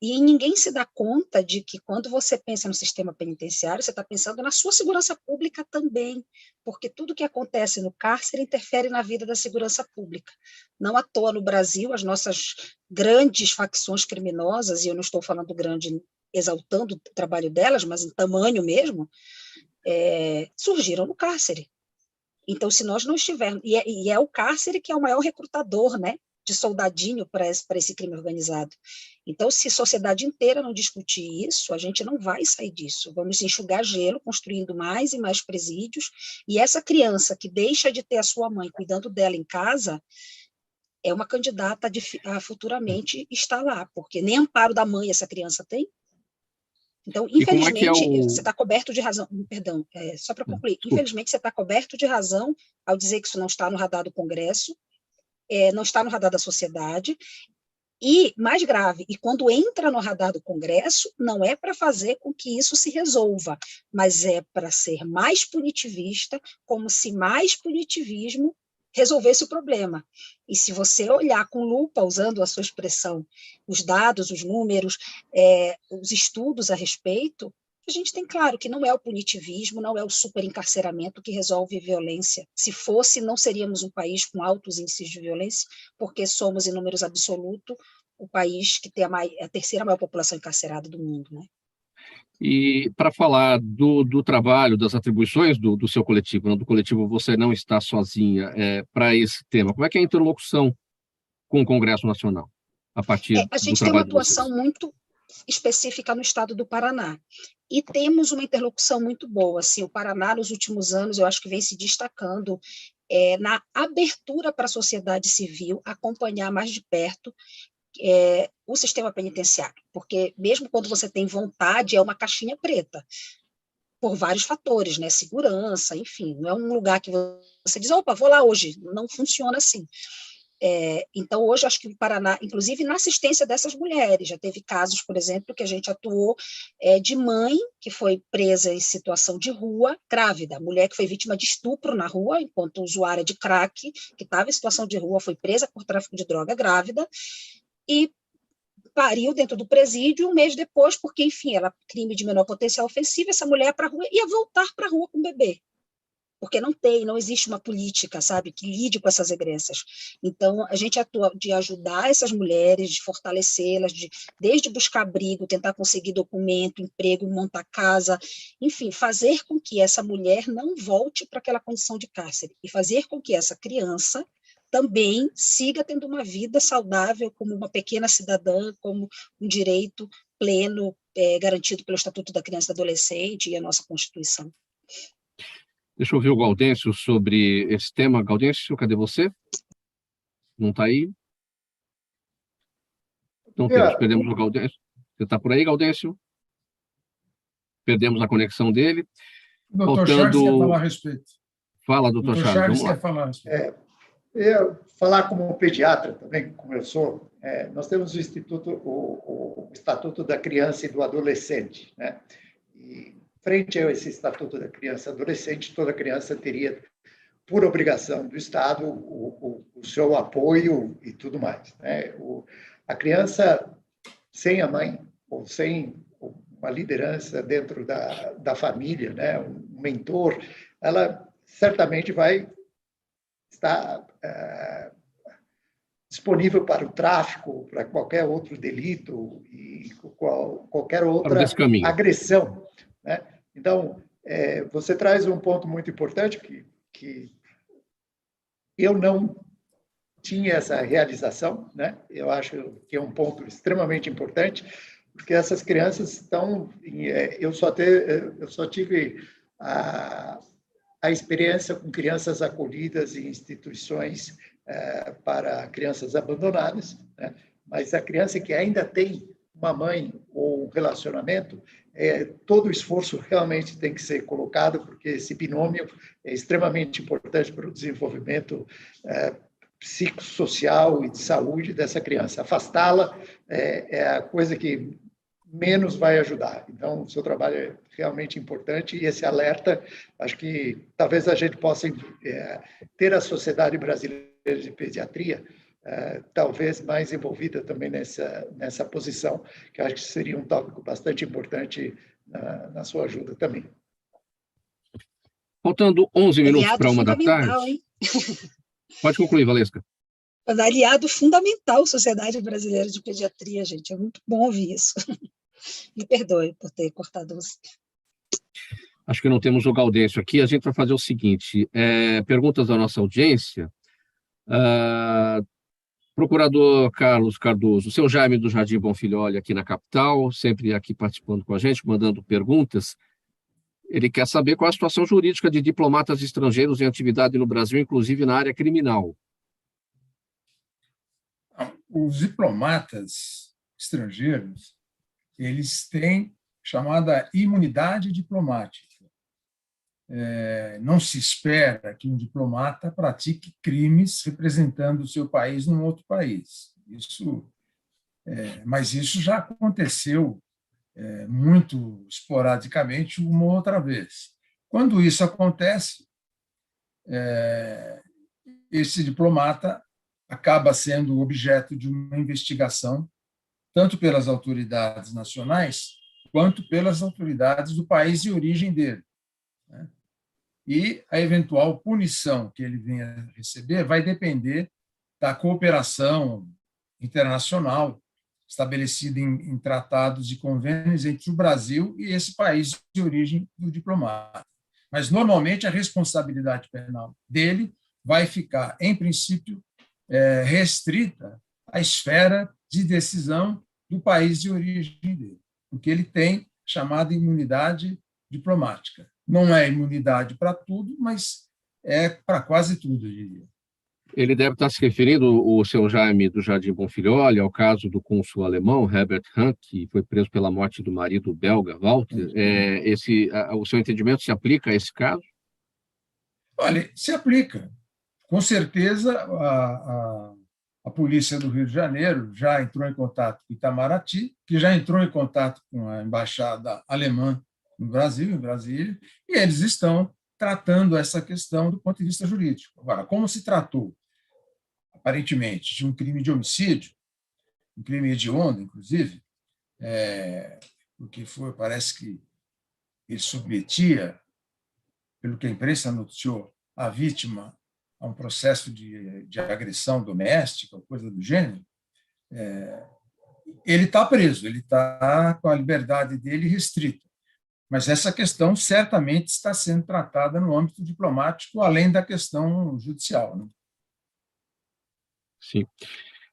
E ninguém se dá conta de que, quando você pensa no sistema penitenciário, você está pensando na sua segurança pública também, porque tudo que acontece no cárcere interfere na vida da segurança pública. Não à toa, no Brasil, as nossas grandes facções criminosas, e eu não estou falando grande exaltando o trabalho delas, mas em tamanho mesmo, surgiram no cárcere. Então, se nós não estivermos... E é o cárcere que é o maior recrutador, né, de soldadinho para esse crime organizado. Então, se a sociedade inteira não discutir isso, a gente não vai sair disso. Vamos enxugar gelo, construindo mais e mais presídios, e essa criança que deixa de ter a sua mãe cuidando dela em casa é uma candidata a futuramente estar lá, porque nem amparo da mãe essa criança tem. Então, infelizmente, você está coberto de razão, perdão, só para concluir, infelizmente você está coberto de razão ao dizer que isso não está no radar do Congresso, não está no radar da sociedade, e, mais grave, e quando entra no radar do Congresso, não é para fazer com que isso se resolva, mas é para ser mais punitivista, como se mais punitivismo resolvesse o problema. E se você olhar com lupa, usando a sua expressão, os dados, os números, os estudos a respeito, a gente tem claro que não é o punitivismo, não é o superencarceramento que resolve violência. Se fosse, não seríamos um país com altos índices de violência, porque somos, em números absolutos, o país que tem a terceira maior população encarcerada do mundo, né? E para falar do trabalho, das atribuições do seu coletivo, do coletivo Você Não Está Sozinha, para esse tema, como é que é a interlocução com o Congresso Nacional, a partir A gente do tem uma trabalho de vocês? atuação muito específica no estado do Paraná, e temos uma interlocução muito boa. Assim, o Paraná, nos últimos anos, eu acho que vem se destacando na abertura para a sociedade civil, acompanhar mais de perto o sistema penitenciário, porque mesmo quando você tem vontade, é uma caixinha preta, por vários fatores, né? Segurança, enfim, não é um lugar que você diz, opa, vou lá hoje, não funciona assim. Então, hoje, acho que o Paraná, inclusive na assistência dessas mulheres, já teve casos, por exemplo, que a gente atuou de mãe que foi presa em situação de rua, grávida, mulher que foi vítima de estupro na rua, enquanto usuária de crack, que estava em situação de rua, foi presa por tráfico de droga, grávida, e pariu dentro do presídio, um mês depois, porque, enfim, era crime de menor potencial ofensivo, essa mulher para a rua ia voltar para a rua com o bebê, porque não existe uma política, sabe, que lide com essas egressas. Então, a gente atua de ajudar essas mulheres, de fortalecê-las, desde buscar abrigo, tentar conseguir documento, emprego, montar casa, enfim, fazer com que essa mulher não volte para aquela condição de cárcere, e fazer com que essa criança também siga tendo uma vida saudável como uma pequena cidadã, como um direito pleno garantido pelo Estatuto da Criança e do Adolescente e a nossa Constituição. Deixa eu ouvir o Gaudêncio sobre esse tema. Gaudêncio, cadê você? Não está aí? Não temos, perdemos o Gaudêncio. Você está por aí, Gaudêncio? Perdemos a conexão dele. O doutor Charles quer falar a respeito. Fala, doutor Charles, vamos lá. Quer falar a respeito. Eu falar como pediatra também, como eu sou, nós temos o Estatuto da Criança e do Adolescente, né? E frente a esse Estatuto da Criança e Adolescente, toda criança teria, por obrigação do Estado, o seu apoio e tudo mais, né? A criança sem a mãe ou sem uma liderança dentro da família, né? Um mentor, ela certamente vai estar disponível para o tráfico, para qualquer outro delito e qualquer outra agressão, né? Então, você traz um ponto muito importante que eu não tinha essa realização, né? Eu acho que é um ponto extremamente importante, porque essas crianças estão... Eu só tive a experiência com crianças acolhidas em instituições para crianças abandonadas, né? Mas a criança que ainda tem uma mãe ou um relacionamento, todo o esforço realmente tem que ser colocado, porque esse binômio é extremamente importante para o desenvolvimento psicossocial e de saúde dessa criança. Afastá-la é a coisa que menos vai ajudar. Então, o seu trabalho é realmente importante e esse alerta, acho que talvez a gente possa ter a Sociedade Brasileira de Pediatria talvez mais envolvida também nessa posição, que acho que seria um tópico bastante importante na sua ajuda também. Faltando 11 minutos para 1h da tarde. Hein? Pode concluir, Valesca. Aliado fundamental, Sociedade Brasileira de Pediatria, gente. É muito bom ouvir isso. Me perdoe por ter cortado você. Acho que não temos o Gaudêncio aqui. A gente vai fazer o seguinte, perguntas da nossa audiência. Procurador Carlos Cardoso, o seu Jaime do Jardim Bonfilholi aqui na capital, sempre aqui participando com a gente, mandando perguntas. Ele quer saber qual é a situação jurídica de diplomatas estrangeiros em atividade no Brasil, inclusive na área criminal. Os diplomatas estrangeiros, eles têm chamada imunidade diplomática. Não se espera que um diplomata pratique crimes representando o seu país num outro país. Mas isso já aconteceu muito esporadicamente uma outra vez. Quando isso acontece, esse diplomata acaba sendo objeto de uma investigação, tanto pelas autoridades nacionais, quanto pelas autoridades do país de origem dele. E a eventual punição que ele venha a receber vai depender da cooperação internacional estabelecida em tratados e convênios entre o Brasil e esse país de origem do diplomata. Mas, normalmente, a responsabilidade penal dele vai ficar, em princípio, restrita à esfera de decisão do país de origem dele, porque ele tem chamada imunidade diplomática. Não é imunidade para tudo, mas é para quase tudo, eu diria. Ele deve estar se referindo, o seu Jaime do Jardim Bonfilholi, ao caso do cônsul alemão, Herbert Hahn, que foi preso pela morte do marido belga, Walter. O seu entendimento se aplica a esse caso? Olha, se aplica. Com certeza, a polícia do Rio de Janeiro já entrou em contato com Itamaraty, que já entrou em contato com a embaixada alemã no Brasil, em Brasília, e eles estão tratando essa questão do ponto de vista jurídico. Agora, como se tratou, aparentemente, de um crime de homicídio, um crime hediondo, inclusive, porque parece que ele submetia, pelo que a imprensa noticiou, a vítima a um processo de agressão doméstica, ou coisa do gênero, ele está preso, ele está com a liberdade dele restrita. Mas essa questão certamente está sendo tratada no âmbito diplomático, além da questão judicial. Né? Sim.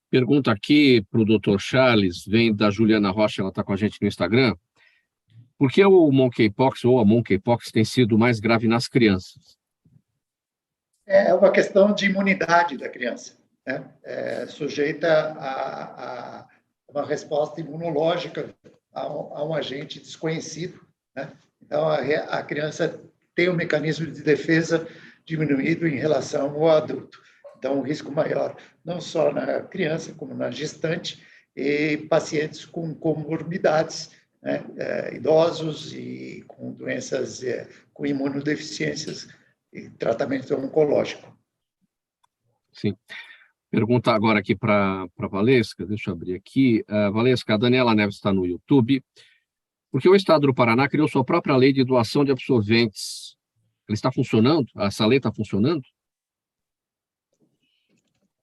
Pergunta aqui para o Dr. Charles, vem da Juliana Rocha, ela está com a gente no Instagram. Por que o monkeypox ou a monkeypox tem sido mais grave nas crianças? É uma questão de imunidade da criança, né? Sujeita a uma resposta imunológica a um agente desconhecido, né? Então, a criança tem um mecanismo de defesa diminuído em relação ao adulto. Então, um risco maior, não só na criança, como na gestante e pacientes com comorbidades, né? Idosos e com doenças, com imunodeficiências e tratamento oncológico. Sim. Pergunta agora aqui para a Valesca, deixa eu abrir aqui. Valesca, a Daniela Neves está no YouTube. Por que o Estado do Paraná criou sua própria lei de doação de absorventes? Ela está funcionando? Essa lei está funcionando?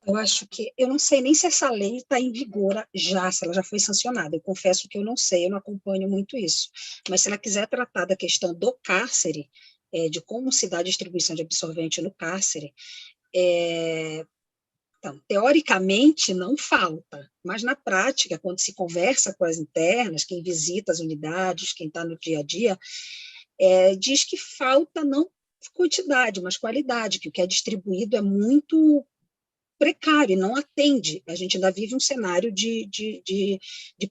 Eu acho que, eu não sei nem se essa lei está em vigor já, se ela já foi sancionada. Eu confesso que eu não sei, eu não acompanho muito isso. Mas se ela quiser tratar da questão do cárcere, de como se dá a distribuição de absorvente no cárcere, então, teoricamente, não falta, mas na prática, quando se conversa com as internas, quem visita as unidades, quem está no dia a dia, diz que falta não quantidade, mas qualidade, que o que é distribuído é muito precário e não atende. A gente ainda vive um cenário de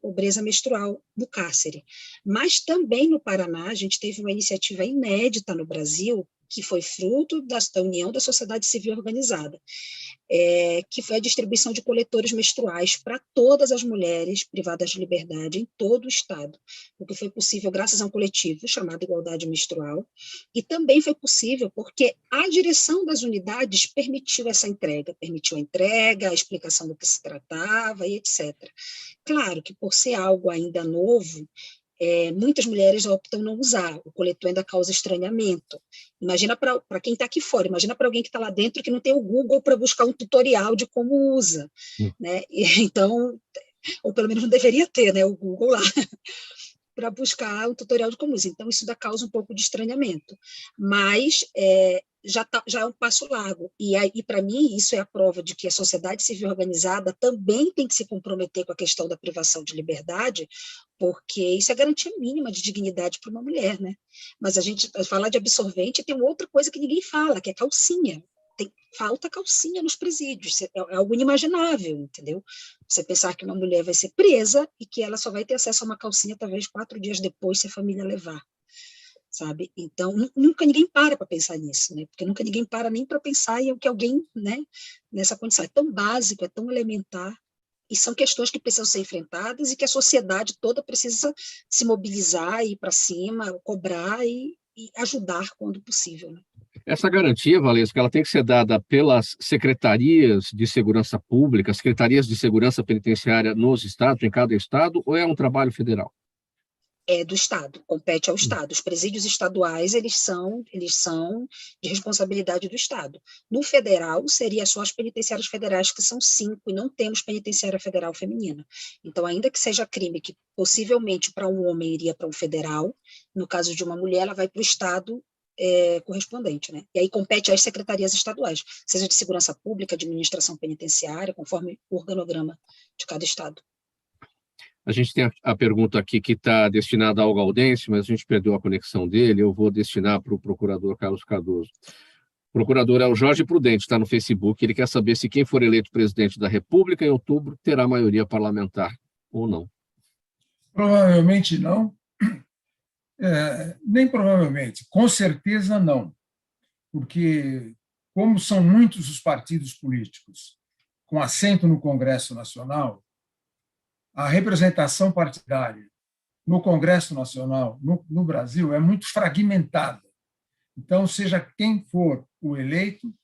pobreza menstrual no cárcere. Mas também no Paraná, a gente teve uma iniciativa inédita no Brasil, que foi fruto da União da Sociedade Civil Organizada, que foi a distribuição de coletores menstruais para todas as mulheres privadas de liberdade em todo o Estado, o que foi possível graças a um coletivo chamado Igualdade Menstrual, e também foi possível porque a direção das unidades permitiu essa entrega, permitiu a entrega, a explicação do que se tratava e etc. Claro que por ser algo ainda novo, muitas mulheres optam não usar, o coletor ainda causa estranhamento. Imagina para quem está aqui fora, imagina para alguém que está lá dentro que não tem o Google para buscar um tutorial de como usa. Né? Então, ou pelo menos não deveria ter, né, o Google lá, para buscar um tutorial de como usa. Então, isso ainda causa um pouco de estranhamento. Mas já é um passo largo. E para mim, isso é a prova de que a sociedade civil organizada também tem que se comprometer com a questão da privação de liberdade, porque isso é garantia mínima de dignidade para uma mulher, né? Mas a gente falar de absorvente tem outra coisa que ninguém fala, que é calcinha. Falta calcinha nos presídios, é algo inimaginável, entendeu? Você pensar que uma mulher vai ser presa e que ela só vai ter acesso a uma calcinha talvez 4 dias depois, se a família levar, sabe? Então, nunca ninguém para pensar nisso, né? Porque nunca ninguém para nem para pensar em que alguém, né, nessa condição. É tão básico, é tão elementar, e são questões que precisam ser enfrentadas e que a sociedade toda precisa se mobilizar, ir para cima, cobrar e ajudar quando possível, né? Essa garantia, Valesca, ela tem que ser dada pelas secretarias de segurança pública, secretarias de segurança penitenciária nos estados, em cada estado, ou é um trabalho federal? É do Estado, compete ao Estado. Os presídios estaduais, eles são de responsabilidade do Estado. No federal, seria só as penitenciárias federais, que são 5, e não temos penitenciária federal feminina. Então, ainda que seja crime que possivelmente para um homem iria para um federal, no caso de uma mulher, ela vai para o Estado correspondente, né? E aí compete às secretarias estaduais, seja de segurança pública, administração penitenciária, conforme o organograma de cada Estado. A gente tem a pergunta aqui que está destinada ao Gaudêncio, mas a gente perdeu a conexão dele, eu vou destinar para o procurador Carlos Cardoso. O procurador é o Jorge Prudente, está no Facebook, ele quer saber se quem for eleito presidente da República em outubro terá maioria parlamentar ou não. Provavelmente não. Nem provavelmente, com certeza não. Porque, como são muitos os partidos políticos com assento no Congresso Nacional, a representação partidária no Congresso Nacional, no Brasil, é muito fragmentada. Então, seja quem for o eleito,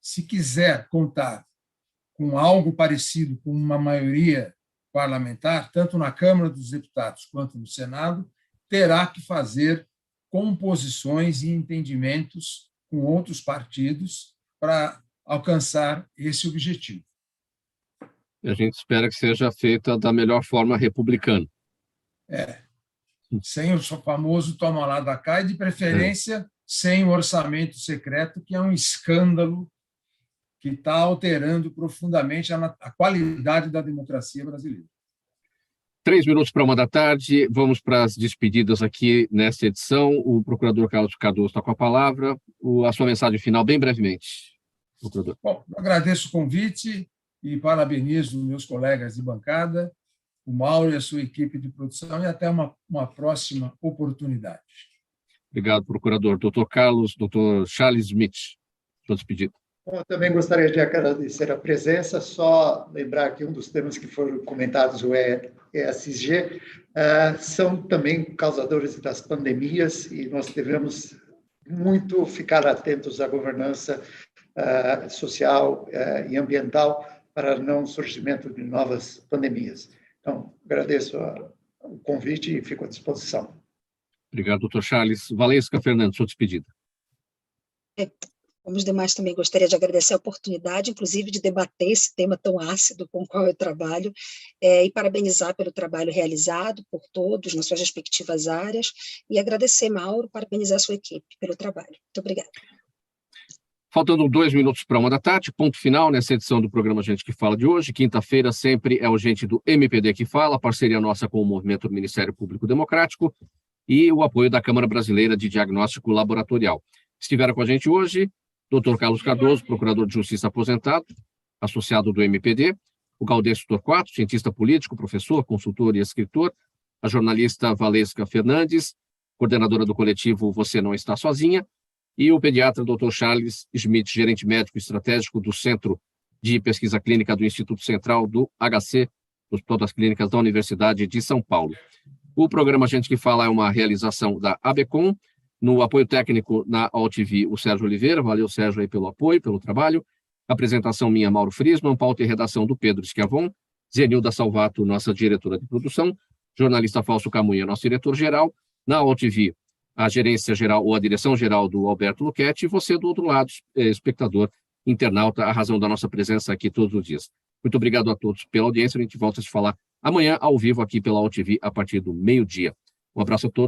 se quiser contar com algo parecido com uma maioria parlamentar, tanto na Câmara dos Deputados quanto no Senado, terá que fazer composições e entendimentos com outros partidos para alcançar esse objetivo. A gente espera que seja feita da melhor forma republicana. Sem o famoso toma lá da cá e, de preferência, sem o orçamento secreto, que é um escândalo que está alterando profundamente a qualidade da democracia brasileira. 3 minutos para 1h, vamos para as despedidas aqui nesta edição. O procurador Carlos Cardoso está com a palavra. A sua mensagem final, bem brevemente, procurador. Bom, agradeço o convite e parabenizo meus colegas de bancada, o Mauro e a sua equipe de produção, e até uma próxima oportunidade. Obrigado, procurador. Doutor Charles Smith, sua despedida. Bom, eu também gostaria de agradecer a presença, só lembrar que um dos temas que foram comentados, o ESG, são também causadores das pandemias, e nós devemos muito ficar atentos à governança social e ambiental para não surgimento de novas pandemias. Então, agradeço o convite e fico à disposição. Obrigado, doutor Charles. Valesca Fernandes, sua despedida. Como os demais, também gostaria de agradecer a oportunidade, inclusive, de debater esse tema tão ácido com o qual eu trabalho, e parabenizar pelo trabalho realizado por todos nas suas respectivas áreas, e agradecer, Mauro, parabenizar a sua equipe pelo trabalho. Muito obrigada. Faltando 2 minutos para 1h, ponto final nessa edição do programa Gente que Fala de hoje. Quinta-feira sempre é o Gente do MPD que fala, parceria nossa com o Movimento do Ministério Público Democrático e o apoio da Câmara Brasileira de Diagnóstico Laboratorial. Estiveram com a gente hoje Dr. Carlos Cardoso, procurador de Justiça aposentado, associado do MPD, o Gaudêncio Torquato, cientista político, professor, consultor e escritor, a jornalista Valesca Fernandes, coordenadora do coletivo Você Não Está Sozinha, e o pediatra Dr. Charles Smith, gerente médico estratégico do Centro de Pesquisa Clínica do Instituto Central do HC, do Hospital das Clínicas da Universidade de São Paulo. O programa Gente que Fala é uma realização da ABECOM, no apoio técnico na AltV, o Sérgio Oliveira. Valeu, Sérgio, aí pelo apoio, pelo trabalho. Apresentação minha, Mauro Friesman, pauta e redação do Pedro Schiavon, Zenilda Salvato, nossa diretora de produção, jornalista Fausto Camunha, nosso diretor-geral, na AltV, a gerência geral ou a direção geral do Alberto Luchetti, e você do outro lado, espectador, internauta, a razão da nossa presença aqui todos os dias. Muito obrigado a todos pela audiência, a gente volta a se falar amanhã ao vivo aqui pela AltV a partir do 12h. Um abraço a todos.